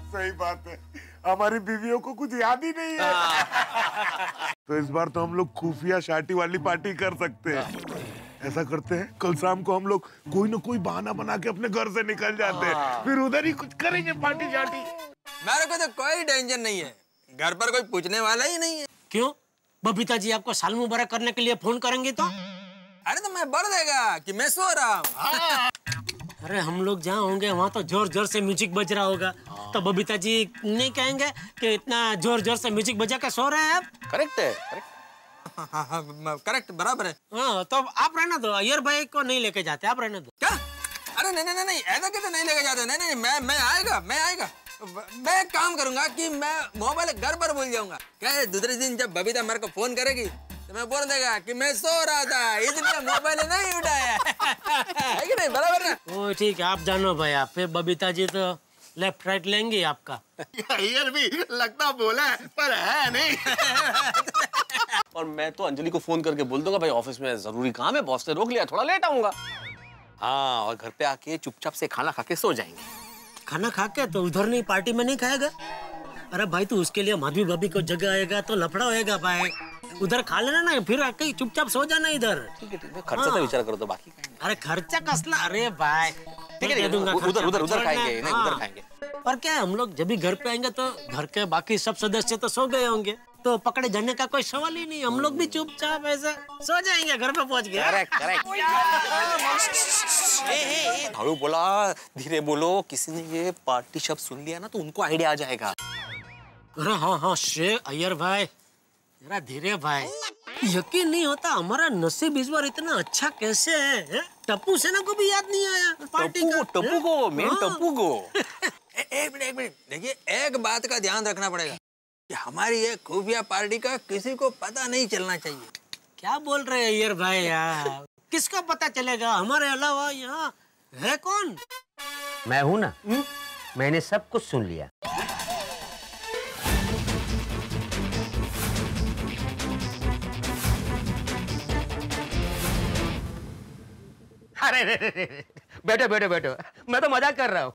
सही बात है, हमारी बीवियों को कुछ याद ही नहीं है। तो इस बार तो हम लोग खुफिया शाटी वाली पार्टी कर सकते हैं। ऐसा करते हैं, कल शाम को हम लोग कोई ना कोई बहाना बना के अपने घर से निकल जाते हैं, फिर उधर ही कुछ करेंगे पार्टी शाटी। मेरे को तो कोई टेंशन नहीं है, घर पर कोई पूछने वाला ही नहीं है। क्यों? बबीता जी आपको साल मुबारक करने के लिए फोन करेंगे तो? अरे तो मैं बढ़ देगा कि मैं सो रहा हूँ। अरे हम लोग जहाँ होंगे वहाँ तो जोर जोर से म्यूजिक बज रहा होगा, तो बबीता जी नहीं कहेंगे कि इतना जोर जोर से म्यूजिक बजा के सो रहे हैं आप? करेक्ट है, करेक्ट। करेक्ट, बराबर है। हाँ, तो आप रहना दो, अय्यर भाई को नहीं लेके जाते, आप रहना दो। क्या? अरे नहीं, ऐसा कैसे नहीं लेके जाते? नहीं, मैं आएगा। मैं एक काम करूंगा कि मैं मोबाइल घर पर भूल जाऊंगा। क्या दूसरे दिन जब बबीता मेरे को फोन करेगी तो मैं बोल देगा कि मैं सो रहा था, इसलिए मोबाइल नहीं उठाया। है कि नहीं? बराबर ना? ओ ठीक है, आप जानो भाई। आप फिर बबीता जी तो लेफ्ट राइट लेंगे आपका। अय्यर भी लगता बोला है, पर है नहीं। और मैं तो अंजलि को फोन करके बोल दूंगा भाई ऑफिस में जरूरी काम है, बॉस ने रोक लिया, थोड़ा लेट आऊंगा। हाँ, और घर पे आके चुपचाप से खाना खा के सो जाएंगे। खाना खा के तो उधर नहीं, पार्टी में नहीं खाएगा? अरे भाई, तो उसके लिए माधवी भाभी को जगह आएगा तो लफड़ा होएगा भाई। उधर खा लेना ना, फिर आके चुपचाप सो जाना इधर। ठीक है, खर्चा तो विचार करो तो बाकी। अरे खर्चा कसला? अरे भाई ठीक है, उधर खाएंगे, नहीं उधर खाएंगे। और क्या, हम लोग जब भी घर पे आएंगे तो घर के बाकी सब सदस्य तो सो गए होंगे, तो पकड़े जाने का कोई सवाल ही नहीं। हम लोग भी चुपचाप ऐसे सो जाएंगे घर पे पहुंच गए। करेक्ट। झाड़ू बोला, धीरे बोलो, किसी ने ये पार्टी शब्द सुन लिया ना तो उनको आइडिया आ जाएगा। अरे हाँ, शेर अय्यर भाई, जरा धीरे भाई। यकीन नहीं होता हमारा नसीब इस बार इतना अच्छा कैसे है? टप्पू सेना को भी याद नहीं आया पार्टी का। टप्पू को, मेन टप्पू को। एक मिनट, देखिए एक बात का ध्यान रखना पड़ेगा कि हमारी ये खुफिया पार्टी का किसी को पता नहीं चलना चाहिए। क्या बोल रहे हैं अय्यर भाई यार? किसका पता चलेगा? हमारे अलावा यहाँ है कौन? मैं हूँ ना। मैंने सब कुछ सुन लिया। अरे बैठो, मैं तो मजाक कर रहा हूँ।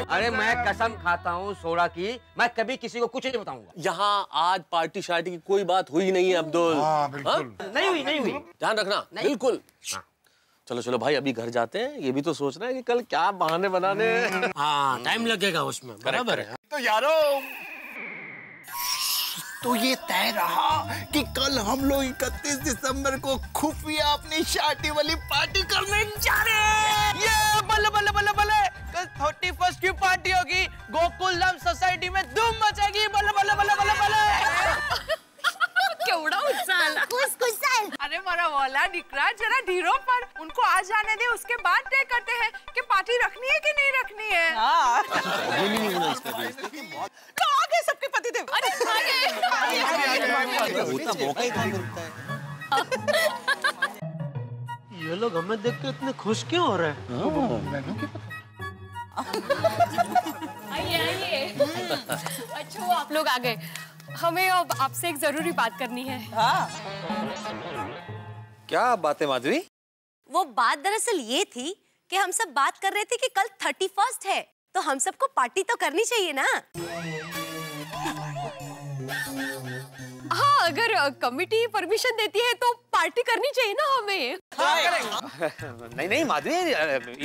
अरे मैं कसम खाता हूँ सोडा की, मैं कभी किसी को कुछ नहीं बताऊंगा। यहाँ आज पार्टी शार्टी की कोई बात हुई नहीं है अब्दुल। नहीं हुई। ध्यान रखना, बिल्कुल। चलो भाई, अभी घर जाते हैं। ये भी तो सोच रहे हैं कि कल क्या बहाने बनाने। हाँ, टाइम लगेगा उसमें, बराबर है। तो यारो, तो ये तय रहा कि कल हम लोग 31 दिसंबर को खुफिया अपनी शादी वाली पार्टी करने जा रहे हैं। ये बल्ले, कल 31 की पार्टी ढीरों पर, उनको आज जाने दे, उसके बाद तय करते हैं कि पार्टी रखनी है कि नहीं रखनी है। तो आगे सबके पतिदेव। अरे मौका ही कहाँ मिलता है। ये लोग हमें देख के इतने खुश क्यों हो रहे हैं? आइए। अच्छा वो आप लोग आ गए। हमें अब आपसे एक जरूरी बात करनी है। क्या बात है माधवी? वो बात दरअसल ये थी कि हम सब बात कर रहे थे कि कल 31 है, तो हम सबको पार्टी तो करनी चाहिए ना। हाँ, अगर कमिटी परमिशन देती है तो पार्टी करनी चाहिए ना हमें। नहीं माधवी,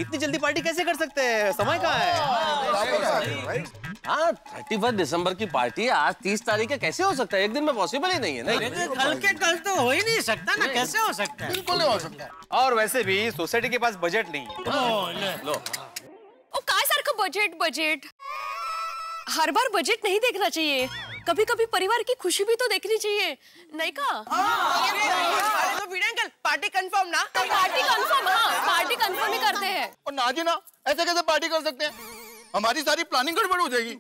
इतनी जल्दी पार्टी कैसे कर सकते हैं? समय कहाँ है? हाँ, 31 दिसंबर की पार्टी आज 30 तारीख है, कैसे हो सकता है? एक दिन में पॉसिबल ही नहीं है। नहीं, कल के कल तो हो ही नहीं सकता ना, कैसे हो सकता है? बिल्कुल नहीं हो सकता। और वैसे भी सोसाइटी के पास बजट नहीं है। लो ओ काय सारखं बजट हर बार बजट नहीं देखना चाहिए, कभी कभी परिवार की खुशी भी तो देखनी चाहिए, नहीं का? तो वीडियो अंकल पार्टी कंफर्म ना? Party confirm. हाँ, पार्टी कंफर्म ही करते हैं। और ना जी ना, ऐसे कैसे पार्टी कर सकते हैं? हमारी सारी प्लानिंग गड़बड़ हो जाएगी।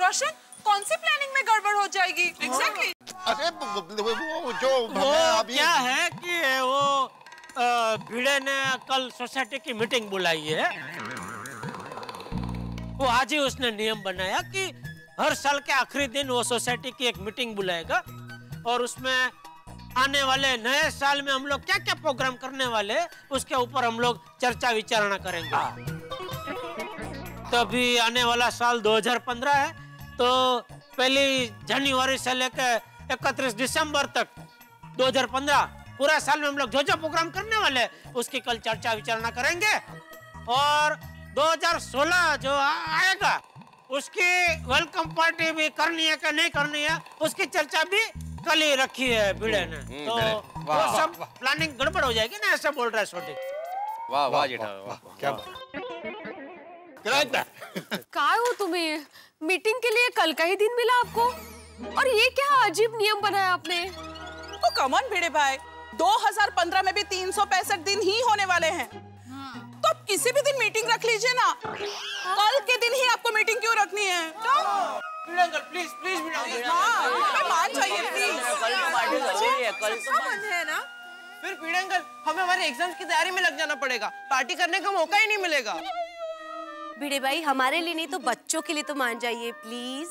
रोशन, कौन सी प्लानिंग में गड़बड़ हो जाएगी? एग्जैक्टली। अरे वो जो अभी क्या है कि वो भिड़े ने कल सोसाइटी की मीटिंग बुलाई है। वो आज ही उसने नियम बनाया कि हर साल के आखिरी दिन वो सोसाइटी की एक मीटिंग बुलाएगा और उसमें आने वाले नए साल में हम लोग क्या क्या प्रोग्राम करने वाले उसके ऊपर हम लोग चर्चा विचारणा करेंगे। तो अभी आने वाला साल 2015 है, तो 1 जनवरी से लेकर 31 दिसंबर तक 2015 पूरा साल में हम लोग जो जो प्रोग्राम करने वाले उसकी कल चर्चा विचारणा करेंगे। और 2016 जो आएगा उसकी वेलकम पार्टी भी करनी है कि नहीं करनी है उसकी चर्चा भी कल ही रखी है भिड़े ने। तो वो सब प्लानिंग गड़बड़ हो जाएगी ना, ऐसा बोल रहा है छोटे। वाह वाह जेठा, क्या काय हो तुम्हें? मीटिंग के लिए कल का ही दिन मिला आपको, और ये क्या अजीब नियम बनाया आपने? ओ कम ऑन भिड़े भाई, 2015 में भी 365 दिन ही होने वाले हैं। तो आप किसी भी दिन मीटिंग रख लीजिए ना। कल के दिन ही आपको मीटिंग क्यों रखनी है? प्लीज प्लीज मान जाइए प्लीज। कल है ना, फिर पीड़े अंकल हमें हमारे एग्जाम्स की तैयारी में लग जाना पड़ेगा, पार्टी करने का मौका ही नहीं मिलेगा। भिड़े भाई, हमारे लिए नहीं तो बच्चों के लिए तो मान जाइए प्लीज।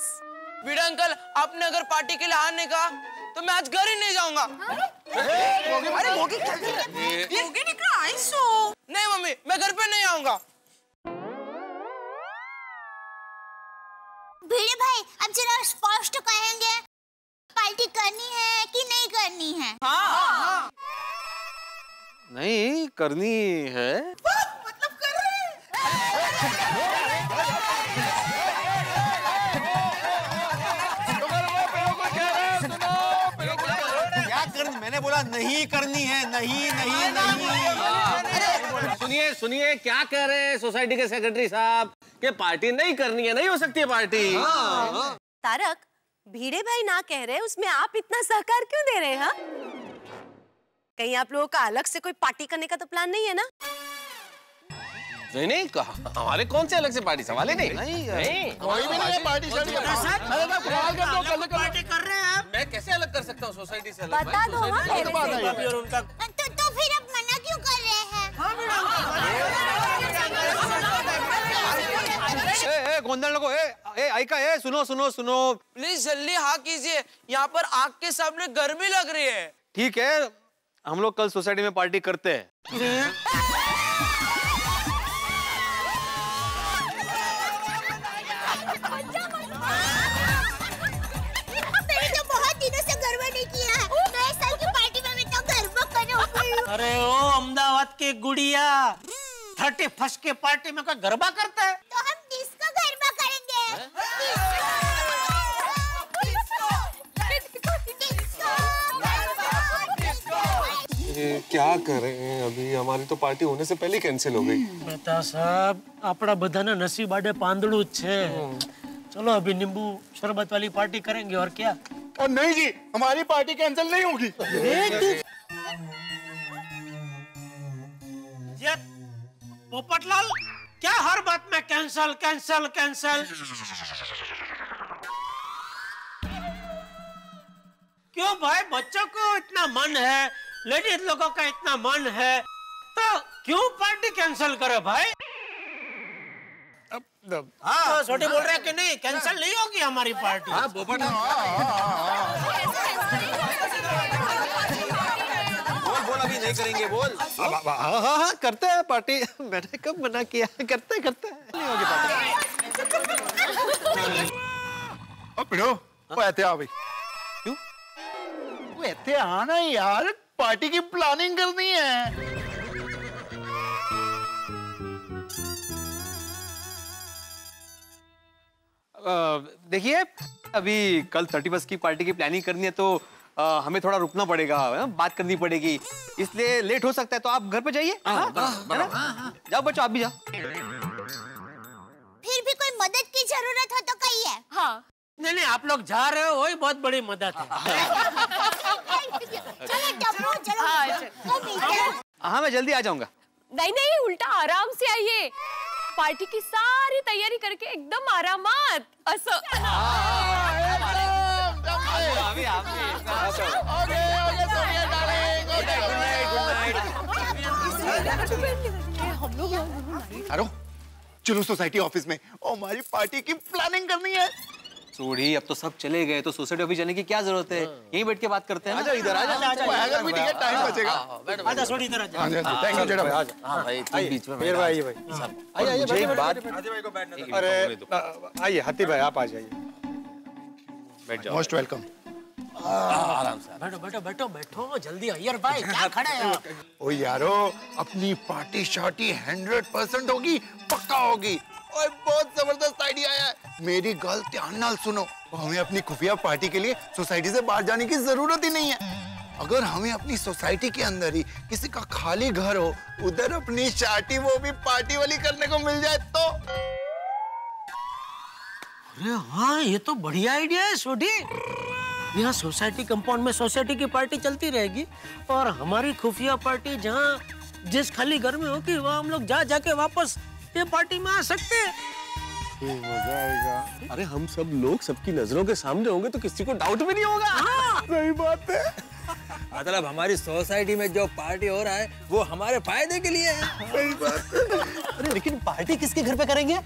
पीड़े अंकल, आपने अगर पार्टी के लिए हाँ नहीं कहा तो मैं आज घर ही नहीं जाऊंगा। अरे गोगी क्या कर रहा है? गोगी निकला आइसो। नहीं मम्मी, मैं घर पे नहीं आऊंगा। भिड़े भाई, अब जरा स्पष्ट कहेंगे पार्टी करनी है कि नहीं करनी है? हाँ। नहीं करनी है। मतलब कर रहे हैं। क्या करनी? मैंने बोला नहीं करनी है। नहीं नहीं नहीं। सुनिए सुनिए, क्या कह रहे हैं सोसाइटी के सेक्रेटरी साहब कि पार्टी नहीं करनी है, नहीं हो सकती है पार्टी। तारक, भिड़े भाई ना कह रहे, उसमें आप इतना सहकार क्यों दे रहे हैं? हाँ, कहीं आप लोगों का अलग से कोई पार्टी करने का तो प्लान नहीं है ना? नहीं नहीं, हमारे कौन से अलग से पार्टी? सवाल ही नहीं। कोई भी नहीं है पार्टी शार्टी। पार्टी कर रहे हैं आप। मैं कैसे अलग कर सकता हूँ सोसाइटी से? बता दो। हाँ, तो फिर आप मना क्यों कर रहे हैं? गोंधल नको। ऐका, सुनो सुनो सुनो, प्लीज जल्दी हाँ कीजिए, यहाँ पर आग के सामने गर्मी लग रही है। ठीक है, हम लोग कल सोसाइटी में पार्टी करते हैं। अरे ओ अहमदाबाद की गुड़िया, 31 की पार्टी में कोई गरबा करता है? तो हम डिस्को गरबा करेंगे। ये क्या करें? अभी हमारी तो पार्टी होने से पहले कैंसिल हो गई। बेटा साहब, अपना बधाना नसीब आडे पांदड़ू छे। चलो अभी नींबू शरबत वाली पार्टी करेंगे और क्या। और नहीं जी, हमारी पार्टी कैंसिल नहीं होगी। पोपटलाल, क्या हर बात में कैंसल कैंसल कैंसल? क्यों भाई, बच्चों को इतना मन है, लेडीज लोगों का इतना मन है, तो क्यों पार्टी कैंसल करे भाई? हाँ, छोटे बोल रहे हैं कि नहीं, कैंसल नहीं होगी हमारी पार्टी। हाँ, पोपट बोल अभी नहीं करेंगे, बोल। हाँ हाँ हाँ करते हैं पार्टी। मैंने कब मना किया? करते नहीं होगी पार्टी। ओ पिड़ो, वो ऐसे आ भाई। क्यों? वो ऐसे आना यार, पार्टी की प्लानिंग करनी है। देखिए, अभी कल 31 की पार्टी की प्लानिंग करनी है, तो हमें थोड़ा रुकना पड़ेगा, बात करनी पड़ेगी, इसलिए लेट हो सकता है। तो आप घर पे जाइए। जाओ बच्चों, आप भी जाओ। फिर भी कोई मदद की जरूरत हो तो कहिए। हाँ, नहीं, आप लोग जा रहे हो, वही बहुत बड़ी मदद है। चलो टप्पू, चलो। हाँ, मैं जल्दी आ जाऊंगा। नहीं, उल्टा आराम से आइए। पार्टी की सारी तैयारी करके एकदम आरामात। अरे चलो सोसाइटी ऑफिस में, हमारी पार्टी की प्लानिंग करनी है। सोड़ी, अब तो सब चले गए, तो सोसाइटी ऑफिस जाने की क्या जरूरत है? यहीं बैठ के बात करते हैं। आजा इधर, आजा। अगर भी ठीक है, टाइम बचेगा। आजा सोड़ी, इधर आजा। थैंक यू जेठा भाई। हाँ भाई, तुम बीच में भाई, आइए। मुझे एक बात। अरे आइए हाथी भाई, आप आ जाइए, बैठ जाओ। Most welcome. आराम से बैठो जल्दी। अय्यर भाई, क्या खड़े हैं? ओ यारो, अपनी पार्टी शार्टी 100% होगी, पक्का होगी। और बहुत जबरदस्त आइडिया है। मेरी गल ध्यान नाल सुनो। हमें अपनी खुफिया पार्टी के लिए सोसाइटी से बाहर जाने की जरूरत ही नहीं है। अगर हमें अपनी सोसाइटी के अंदर ही किसी का खाली घर हो, उधर अपनी शार्टी वो भी पार्टी वाली करने को मिल जाए तो। अरे हाँ, ये तो बढ़िया आइडिया है छोटी। यहाँ सोसाइटी कंपाउंड में सोसाइटी की पार्टी चलती रहेगी, और हमारी खुफिया पार्टी जहाँ जिस खाली घर में होगी, वहाँ हम लोग जा जाके वापस ये पार्टी में आ सकते हैं। मजा आएगा। अरे हम सब लोग सबकी नजरों के सामने होंगे तो किसी को डाउट भी नहीं होगा। सही बात है। मतलब हमारी सोसाइटी में जो पार्टी हो रहा है, वो हमारे फायदे के लिए है। सही बात है। अरे लेकिन पार्टी किसके घर पे करेंगे?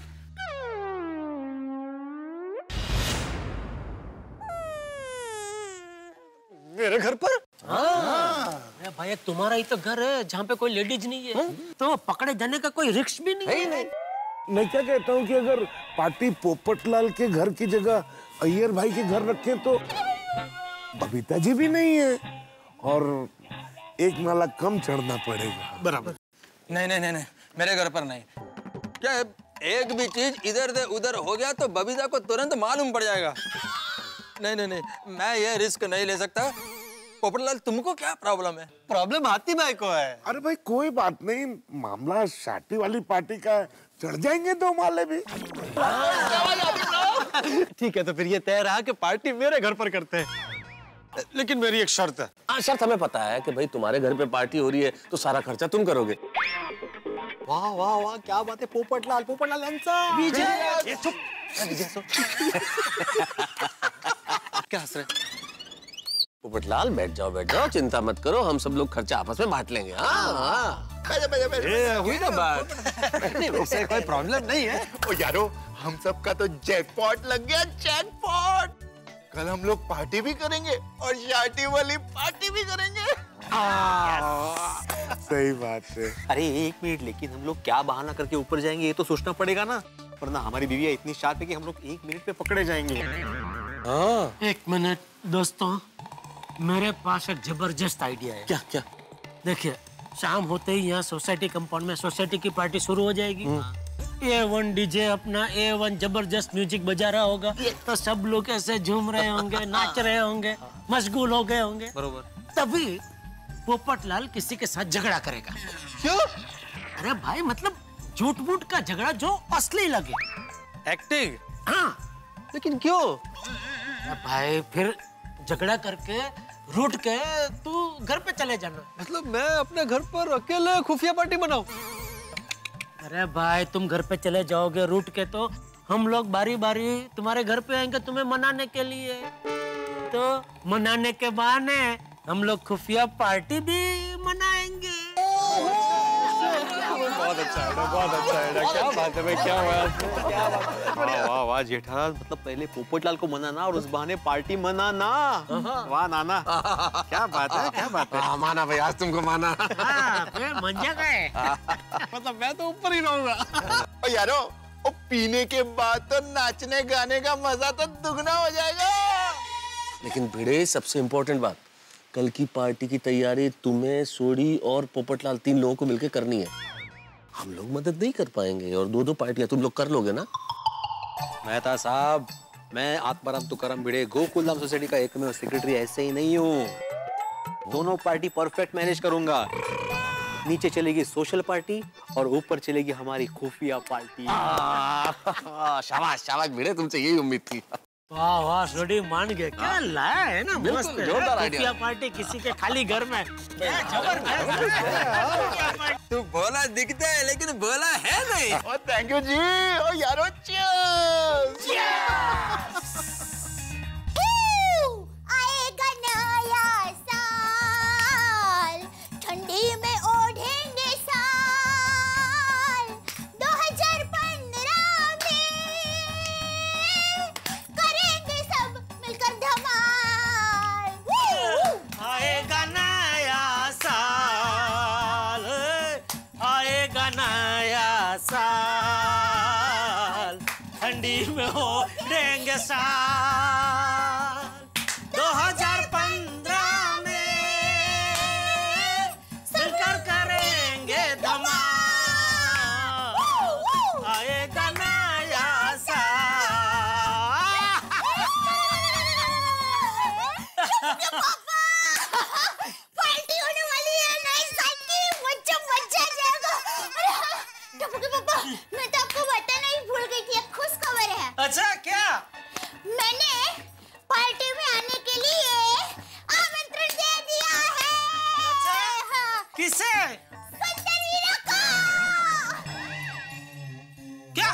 मेरे घर पर? अरे भाई, तुम्हारा ही तो घर है जहाँ पे कोई लेडीज नहीं है, तो पकड़े जाने का कोई रिस्क भी नहीं है। मैं क्या कहता हूँ कि अगर पार्टी पोपटलाल के घर की जगह अय्यर भाई के घर रखे तो बबीता जी भी नहीं है, और एक नाला कम चढ़ना पड़ेगा। बराबर। नहीं, मेरे घर पर नहीं। क्या एक भी चीज इधर से उधर हो गया तो बबीता को तुरंत मालूम पड़ जाएगा। नहीं, मैं ये रिस्क नहीं ले सकता। पोपटलाल, तुमको क्या प्रॉब्लम है? प्रॉब्लम हाथी भाई को है। अरे भाई कोई बात नहीं, मामला शादी वाली पार्टी का, चढ़ जाएंगे 2 माले भी। ठीक है, तो फिर ये तय रहा कि पार्टी मेरे घर पर करते हैं, लेकिन मेरी एक शर्त है। हाँ, शर्त हमें पता है कि भाई तुम्हारे घर पे पार्टी हो रही है तो सारा खर्चा तुम करोगे। वाह वाह वाह, क्या बात है। पोपटलाल विजय, क्या हंस रहे? पोपटलाल, बैठ जाओ, चिंता मत करो, हम सब लोग खर्चा आपस में बांट लेंगे। हुई ना बात। उससे कोई प्रॉब्लम नहीं है। ओ यारो, हम सब का तो जैकपॉट लग गया, जैकपॉट। कल हम लोग पार्टी भी करेंगे और शार्टी वाली पार्टी भी करेंगे। सही बात है। अरे एक मिनट, लेकिन हम लोग क्या बहाना करके ऊपर जाएंगे, ये तो सोचना पड़ेगा ना, वरना हमारी बीवियां इतनी शार्प है कि हम लोग 1 मिनट पे पकड़े जाएंगे। हाँ। 1 मिनट दोस्तों, मेरे पास एक जबरदस्त आइडिया है। क्या? देखिए, शाम होते ही यहाँ सोसाइटी कंपाउंड में सोसाइटी की पार्टी शुरू हो जाएगी। A1 डीजे अपना A1 जबरदस्त म्यूजिक बजा रहा होगा, तो सब लोग ऐसे झूम रहे होंगे, नाच रहे होंगे, मशगूल हो गए होंगे। बरोबर। तभी पोपटलाल किसी के साथ झगड़ा करेगा। क्यों? अरे भाई, मतलब झूठ मूठ का झगड़ा जो असली लगे। एक्टिंग? हाँ। लेकिन क्यों? अरे भाई, फिर झगड़ा करके रूठ के तू घर पे चले जाना। मतलब मैं अपने घर पर अकेले खुफिया पार्टी बनाऊं? अरे भाई तुम घर पे चले जाओगे रूठ के तो हम लोग बारी बारी तुम्हारे घर पे आएंगे तुम्हें मनाने के लिए। तो मनाने के बहाने हम लोग खुफिया पार्टी भी मनाएंगे। बहुत अच्छा है, बहुत अच्छा है। क्या बात है भाई, क्या बात है। वाह वाह वाह जेठालाल, मतलब पहले पोपटलाल को मनाना और उस बहाने पार्टी मनाना। वाह नाना, क्या बात है, क्या बात है। माना भाई, आज तुमको माना। मंजा गए। मतलब मैं तो ऊपर ही रहूंगा। यारो, वो पीने के बाद तो नाचने गाने का मजा तो दुगना हो जाएगा। लेकिन भिड़े, सबसे इम्पोर्टेंट बात, कल की पार्टी की तैयारी तुम्हें, सोडी और पोपटलाल 3 लोगों को मिलकर करनी है। हम लोग मदद नहीं कर पाएंगे और 2-2 पार्टियां तुम लोग कर लोगे ना? मेहता साहब, मैं आत्माराम तुकाराम भिड़े गोकुलधाम सोसाइटी का एकमेव सेक्रेटरी ऐसे ही नहीं हूँ। दोनों पार्टी परफेक्ट मैनेज करूंगा। नीचे चलेगी सोशल पार्टी और ऊपर चलेगी हमारी खुफिया पार्टी। शाबाश शाबाश भिड़े, तुमसे यही उम्मीद थी। वाह वाह सोडी मान गए। क्या लाया है ना, मस्त है। जोरदार आइडिया। पार्टी किसी के खाली घर में। तू भोला दिखता है लेकिन भोला है नहीं। थैंक यू जी। ओ यारो, चीयर्स। आएगा नया साल, ठंडी में ओढ़ेंगे साल। 2015 में करेंगे सब मिलकर धमाल। आएगा नया साल, आएगा नया साल, ठंडी में हो देंगे साल। 2015 में मिलकर करेंगे धमाल। आएगा नया साल। पार्टी होने वाली है नई साल की, मजा जाएगा। टप्पू के पापा, मैं तो आपको बताना ही भूल गई थी, एक खुश खबर है। अच्छा, क्या? मैंने पार्टी में आने के लिए आमंत्रण दे दिया है। हाँ। किसे? सुंदर वीरा को। क्या?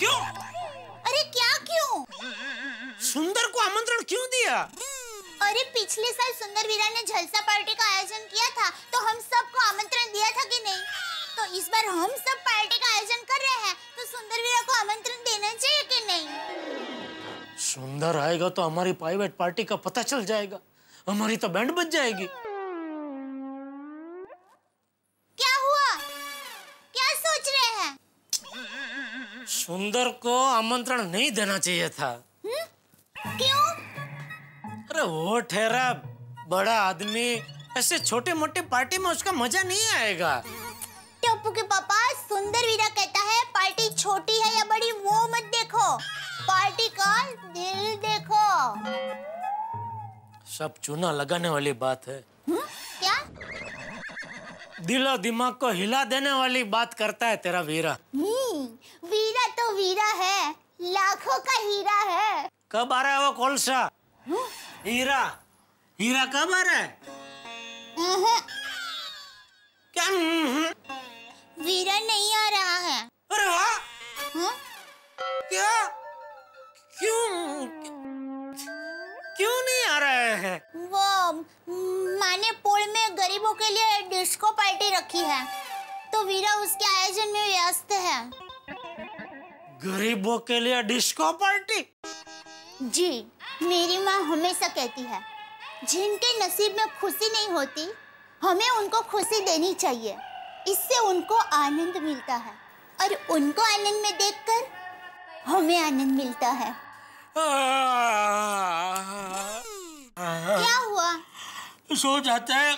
क्यों? अरे क्या क्यों? सुंदर को आमंत्रण क्यों दिया? अरे पिछले साल सुंदर वीरा ने झलसा पार्टी का आयोजन किया था, तो हम सबको आमंत्रण दिया था कि नहीं? तो इस बार हम सब पार्टी का आयोजन कर रहे हैं, तो सुंदर वीरा को आमंत्रण देना चाहिए कि नहीं? सुंदर आएगा तो हमारी प्राइवेट पार्टी का पता चल जाएगा, हमारी तो बैंड बज जाएगी। क्या हुआ? क्या सोच रहे हैं? सुंदर को आमंत्रण नहीं देना चाहिए था। क्यों? अरे वो ठहरा बड़ा आदमी, ऐसे छोटे मोटे पार्टी में उसका मजा नहीं आएगा। टप्पू के पापा, सुंदर वीरा कहता है पार्टी छोटी है या बड़ी वो मत देखो, पार्टी का दिल देखो। सब चूना लगाने वाली बात है। क्या? दिल और दिमाग को हिला देने वाली बात करता है तेरा वीरा। वीरा तो वीरा है, लाखों का हीरा है। कब आ रहा है वो कोलसा? हीरा, हीरा कब आ रहा है? क्या? वीरा नहीं आ रहा है। अरे वाह! क्या? क्यों? क्यों नहीं आ रहे हैं? वो माँ ने पोल में गरीबों के लिए डिस्को पार्टी रखी है, तो वीरा उसके आयोजन में व्यस्त है। गरीबों के लिए डिस्को पार्टी? जी, मेरी माँ हमेशा कहती है, जिनके नसीब में खुशी नहीं होती, हमें उनको खुशी देनी चाहिए। इससे उनको आनंद मिलता है और उनको आनंद में देखकर हमें आनंद मिलता है। क्या हुआ? सो जाता है,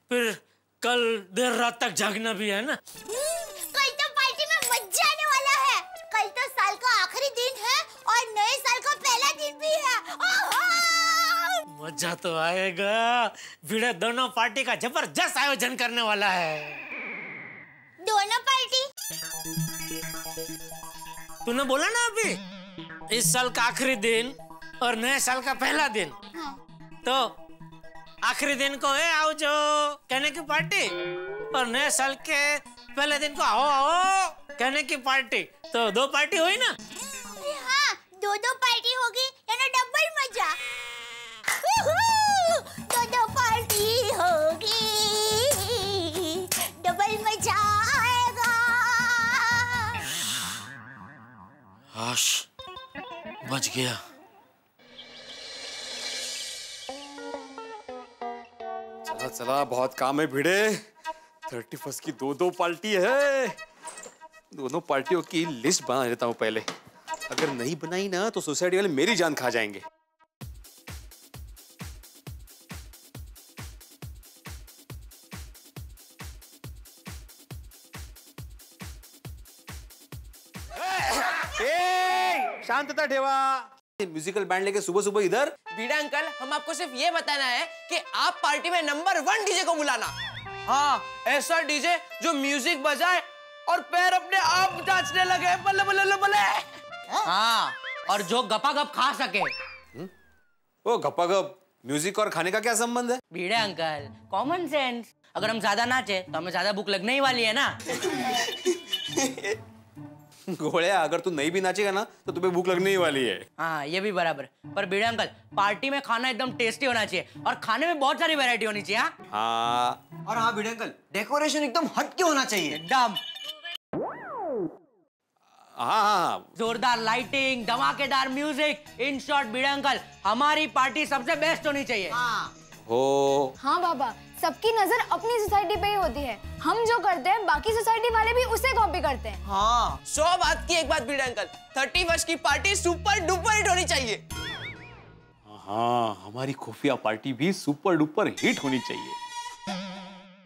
फिर कल देर रात तक जागना भी है ना। कल तो पार्टी में मजा आने वाला है। कल तो साल का आखिरी दिन है और नए साल का पहला दिन भी है। मजा तो आएगा। भिड़े दोनों पार्टी का जबरदस्त आयोजन करने वाला है। दोनों पार्टी? तूने बोला ना अभी, इस साल का आखिरी दिन और नए साल का पहला दिन। तो आखिरी दिन को है आओ जो कहने की पार्टी, और नए साल के पहले दिन को आओ आओ कहने की पार्टी। तो 2 पार्टी हुई ना? हाँ, 2 पार्टी होगी यानी डबल मजा। 2 पार्टी होगी, डबल मजा आएगा। आश, बच गया। चला चला, बहुत काम है भिड़े। 31 की 2 पार्टी है। दोनों पार्टियों की लिस्ट बना लेता हूँ पहले। अगर नहीं बनाई ना तो सोसाइटी वाले मेरी जान खा जाएंगे। शांतता ठेवा। म्यूजिकल बैंड लेके सुबह सुबह इधर? भिड़े अंकल, हम आपको सिर्फ ये बताना है कि आप पार्टी में नंबर 1 डीजे को बुलाना। हाँ, ऐसा डीजे जो म्यूजिक बजाए और पैर अपने आप नाचने लगे, बल्ले बल्ले बल्ले। हाँ, और जो गपागप खा सके। ओ गपागप, म्यूजिक और खाने का क्या संबंध है? भिड़े अंकल, कॉमन सेंस। अगर हम ज्यादा नाचे तो हमें ज्यादा भूख लगने ही वाली है ना। घोड़िया, अगर तू नहीं भी नाचेगा ना तो तुम्हें भूख लगने ही वाली है। हाँ, ये भी बराबर। पर भिड़े अंकल, पार्टी में खाना एकदम टेस्टी होना चाहिए और खाने में बहुत सारी वैरायटी होनी चाहिए। हाँ, और हाँ भिड़े अंकल, डेकोरेशन एकदम हटके होना चाहिए। एकदम हाँ, जोरदार लाइटिंग, धमाकेदार music, in short Bhide uncle, हमारी पार्टी सबसे बेस्ट होनी चाहिए। हो। हाँ बाबा, सबकी नजर अपनी सोसाइटी पे ही होती है। हम जो करते हैं बाकी सोसाइटी वाले भी उसे कॉपी करते हैं। हाँ, 100 बात की एक बात भिड़े अंकल, 31 की पार्टी सुपर डुपर हिट होनी चाहिए। हाँ, हमारी खुफिया पार्टी भी सुपर डुपर हिट होनी चाहिए।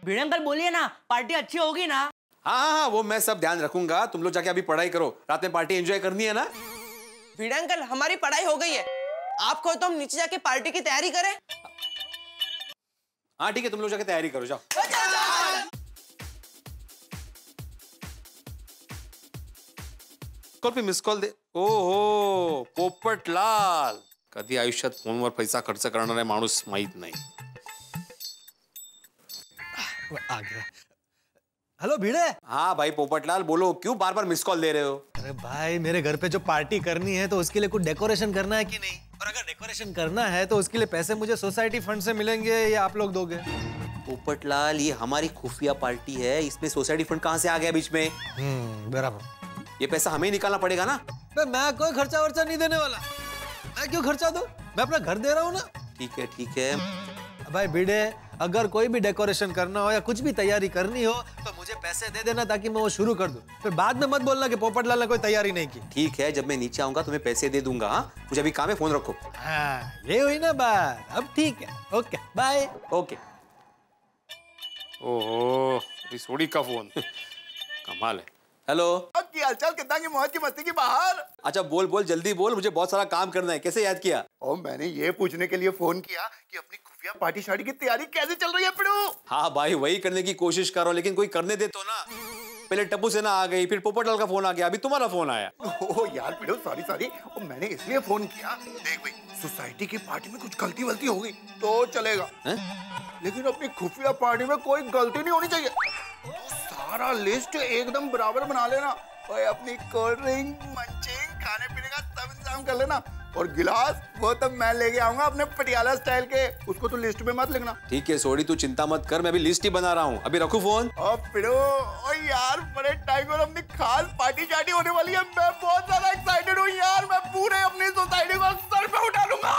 भिड़े अंकल बोलिए ना, पार्टी अच्छी होगी ना? हाँ, वो मैं सब ध्यान रखूंगा। तुम लोग जाके अभी पढ़ाई करो, रात में पार्टी एंजॉय करनी है ना? भिड़े अंकल, हमारी पढ़ाई हो गई है, आपको तो हम नीचे जाके पार्टी की तैयारी करें। हाँ ठीक है, तुम लोग जाके तैयारी करो, जाओ। कॉल पे मिस कॉल दे। ओहो, पोपटलाल, कधी आयुष्यात फोनवर पैसा खर्च करणारा माणूस माहित नाही। आ गया। हेलो भिड़े। हाँ भाई पोपटलाल, बोलो, क्यों बार बार मिस कॉल दे रहे हो? अरे भाई, मेरे घर पे जो पार्टी करनी है तो उसके लिए कुछ डेकोरेशन करना है कि नहीं? और अगर डेकोरेशन करना है तो उसके लिए पैसे मुझे सोसाइटी फंड से मिलेंगे या आप लोग दोगे? पोपटलाल, ये हमारी खुफिया पार्टी है, इसमें सोसाइटी फंड कहाँ से आ गया बीच में? बराबर। ये पैसा हमें ही निकालना पड़ेगा ना? मैं कोई खर्चा वर्चा नहीं देने वाला। मैं क्यों खर्चा दूं? मैं अपना घर दे रहा हूँ ना। ठीक है। भाई भिड़े, अगर कोई भी डेकोरेशन करना हो या कुछ भी तैयारी करनी हो तो मुझे पैसे दे देना ताकि मैं वो शुरू कर दूं। फिर बाद में मत बोलना कि पोपटलाल ने कोई तैयारी नहीं की। ठीक है, जब मैं नीचे आऊंगा तुम्हें पैसे दे दूंगा। हाँ, मुझे अभी काम है, फोन रखो। हाँ, ये हुई ना बात। अब ठीक है, ओके बाय। ओके। ओहो, रिसोड़ी का फोन। कमाल है। हेलो, की हालचाल, कितना की मौज की मस्ती की बाहर। अच्छा बोल जल्दी बोल, मुझे बहुत सारा काम करना है। कैसे याद किया? और मैंने ये पूछने के लिए फोन किया कि अपनी खुफिया पार्टी शादी की तैयारी कैसे चल रही है पिड़ू? हाँ भाई, वही करने की कोशिश कर रहा हूँ, लेकिन कोई करने दे तो ना। पहले टप्पू सेना आ गई, फिर पोपटलाल का फोन आ गया, अभी तुम्हारा फोन आया। ओह यार पिड़ू, सॉरी। और मैंने इसलिए फोन किया, देख भाई, सोसाइटी की पार्टी में कुछ गलती वलती हो गई तो चलेगा, लेकिन अपनी खुफिया पार्टी में कोई गलती नहीं होनी चाहिए। तो सारा लिस्ट एकदम बराबर बना लेना। और अपनी कोल्ड ड्रिंक, मंचिंग, खाने पीने का सब इंतजाम कर लेना। और गिलास वो तब मैं लेके आऊंगा अपने पटियाला स्टाइल के, उसको तो लिस्ट में मत लिखना। ठीक है सोडी, तू चिंता मत कर, मैं अभी लिस्ट ही बना रहा हूँ। अभी रखूं फोन? पिड़ो, ओ यार, बड़े टाइम पर अपनी खास पार्टी शादी होने वाली है। मैं बहुत ज्यादा एक्साइटेड हूँ यार। मैं पूरे अपनी सोसाइटी को सर पे उठा लूंगा।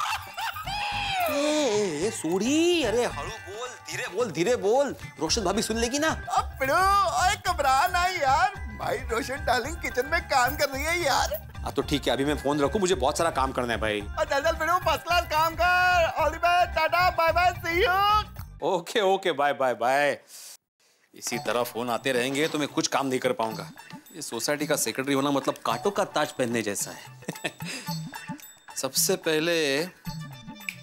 सोडी, अरे हड़ू बोल, धीरे बोल, रोशन भाभी सुन लेगी ना। अब पिड़ो, ओए घबरा ना यार, भाई रोशन डार्लिंग किचन में काम कर रही है यार। तो ठीक है, अभी मैं फोन रखूं, मुझे बहुत सारा काम करना है भाई। चल पिड़ो, फर्स्ट क्लास काम कर। All the best, tata bye bye, see you. Okay, bye. इसी तरह फोन आते रहेंगे तो मैं कुछ काम नहीं कर पाऊंगा। ये सोसाइटी का सेक्रेटरी होना मतलब कांटों का ताज पहनने जैसा है। सबसे पहले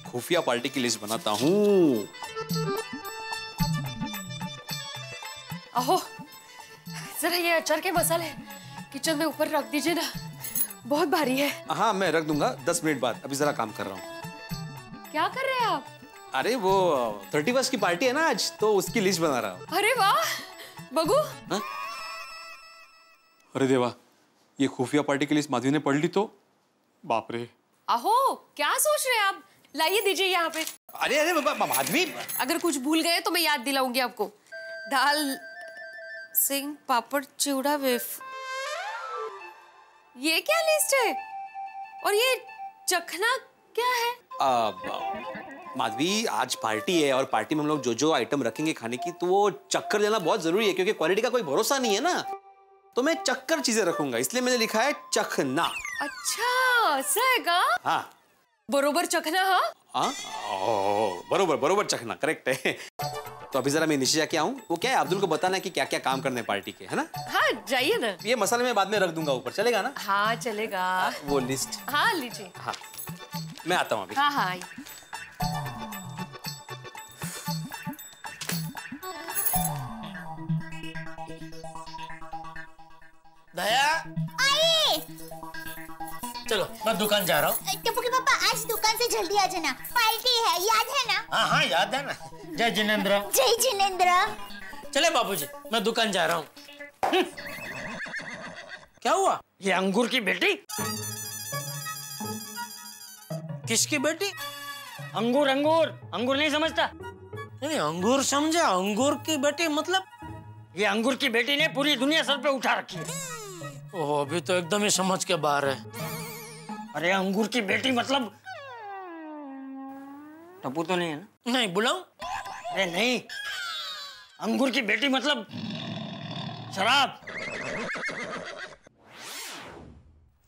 खुफिया पार्टी की लिस्ट बनाता हूँ। अहो, जरा ये अचार के मसाले किचन में ऊपर रख दीजिए ना, बहुत भारी है। हाँ मैं रख दूंगा 10 मिनट बाद, अभी जरा काम कर रहा हूँ। क्या कर रहे हैं आप? अरे वो 31 की पार्टी है ना आज, तो उसकी लिस्ट बना रहा हूँ। अरे वाह बगू। हाँ? अरे देवा, ये खुफिया पार्टी की लिस्ट माधवी ने पढ़ ली तो बाप रे। अहो क्या सोच रहे हैं आप? लाइए दीजिए यहाँ पे। अरे अरे माधवी, अगर कुछ भूल गए तो मैं याद दिलाऊंगी आपको। दाल, सिंह, पापड़, चिवड़ा, वेफ। ये क्या लिस्ट है? और ये चखना क्या है? माधवी आज पार्टी है और पार्टी में हम लोग जो जो आइटम रखेंगे खाने की, तो वो चक्कर लेना बहुत जरूरी है, क्योंकि क्वालिटी का कोई भरोसा नहीं है ना। तो मैं चक्कर चीजें रखूंगा, इसलिए मैंने लिखा है चखना। अच्छा ऐसा है का? हाँ बरोबर चखना। हाँ बरोबर बरोबर चखना, करेक्ट है। तो अभी जरा मैं नीचे जाके आऊँ, वो क्या है अब्दुल को बताना है कि क्या क्या काम करने हैं पार्टी के, है ना? हाँ जाइए ना। ये मसाले मैं बाद में रख दूंगा ऊपर, चलेगा ना? हाँ चलेगा। वो लिस्ट हाँ लीजिए। हाँ मैं आता हूँ अभी। हाँ हाँ। दया आइए। चलो मैं दुकान जा रहा हूँ। टप्पू के पापा आज दुकान से जल्दी आ जाना, पार्टी है, याद है ना? हाँ हाँ याद है ना। जय जिनेंद्र। जय जिनेंद्र। चले बाबूजी, मैं दुकान जा रहा हूँ। क्या हुआ? ये अंगूर की बेटी। किसकी बेटी? अंगूर अंगूर अंगूर नहीं समझता? नहीं अंगूर समझा, अंगूर की बेटी मतलब? ये अंगूर की बेटी ने पूरी दुनिया सर पे उठा रखी है। ओह अभी तो एकदम ही समझ के बाहर है। अरे अंगूर की बेटी मतलब टप्पू तो नहीं है ना? नहीं बुलाऊं? अरे नहीं, अंगूर की बेटी मतलब शराब।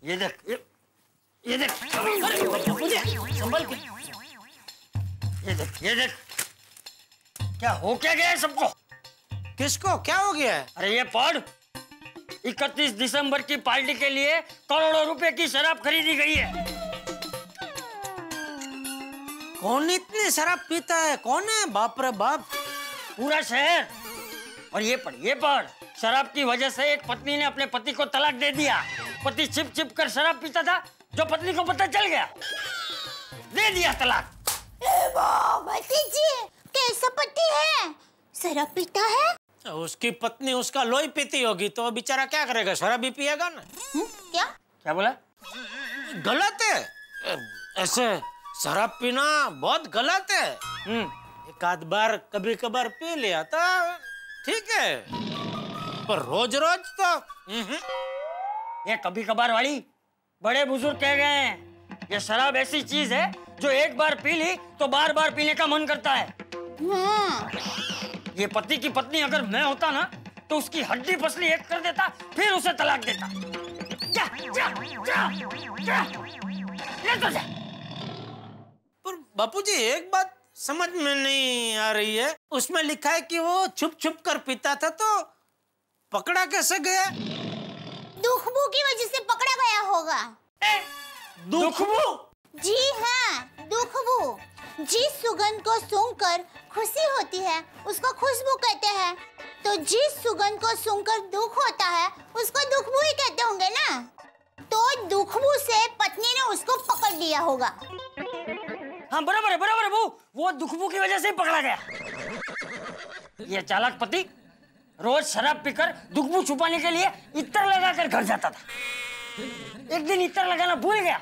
ये देख ये देख। संभल के। ये देख क्या हो क्या गया है सबको? किसको क्या हो गया है? अरे ये पढ़, 31 दिसंबर की पार्टी के लिए करोड़ों रुपए की शराब खरीदी गई है। कौन इतनी शराब पीता है? कौन है? बाप रे बाप। पूरा शहर। और ये पढ़, शराब की वजह से एक पत्नी ने अपने पति को तलाक दे दिया। पति छिप छिप कर शराब पीता था, जो पत्नी को पता चल गया, दे दिया तलाक। कैसा पति है? शराब पीता है? उसकी पत्नी उसका लोही पीती होगी तो बेचारा क्या करेगा, शराब भी पिएगा ना। क्या बोला? गलत है, ऐसे शराब पीना बहुत गलत है। एक आध बार कभी कभार पी लिया तो ठीक है, पर रोज रोज तो ये कभी कभार वाली बड़े बुजुर्ग कह गए हैं। ये शराब ऐसी चीज है जो एक बार पी ली तो बार बार पीने का मन करता है। ये पति की पत्नी अगर मैं होता ना तो उसकी हड्डी पसली एक कर देता, फिर उसे तलाक देता। जा, जा, जा, जा, ले तो जा। पर बापूजी एक बात समझ में नहीं आ रही है, उसमें लिखा है कि वो छुप छुप कर पीता था, तो पकड़ा कैसे गया? दुखबू की वजह से पकड़ा गया होगा। दुखबू? जी हाँ, दुखबू। जिस सुगंध को सूंघकर खुशी होती है उसको खुशबू कहते हैं, तो जिस सुगंध को सूंघकर दुख होता है उसको दुखबू ही कहते होंगे ना। तो दुखबू से पत्नी ने उसको पकड़ लिया होगा। हाँ बराबर है वो दुखबू की वजह से ही पकड़ा गया। ये चालाक पति रोज शराब पीकर दुखबू छुपाने के लिए इत्र लगाकर घर जाता था। एक दिन इत्र लगाना भूल गया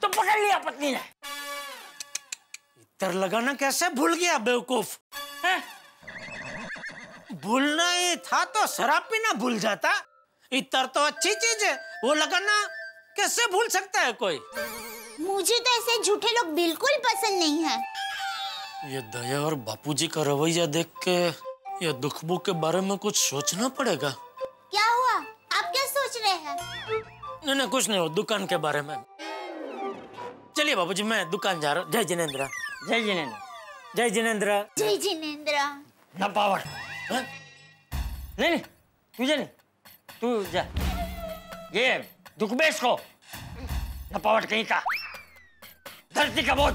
तो पकड़ लिया पत्नी ने। इत्र लगाना कैसे भूल गया बेवकूफ? भूलना ही था तो शराब पीना भूल जाता। इत्र तो अच्छी चीज है, वो लगाना कैसे भूल सकता है कोई? मुझे तो ऐसे झूठे लोग बिल्कुल पसंद नहीं है। ये दया और बापूजी का रवैया देख के ये दुखबू के बारे में कुछ सोचना पड़ेगा। क्या हुआ? आप क्या सोच रहे हैं? नहीं कुछ नहीं, हो दुकान के बारे में। चलिए बाबूजी मैं दुकान जा रहा हूँ। जय जिनेंद्र। जय जिनेंद्र। जय जिनेंद्र। जय जिनेंद्र। ना पावर। नहीं तुझे नहीं, तू जा। ये दुखबेश को नपावट कहीं का, धरती का बोझ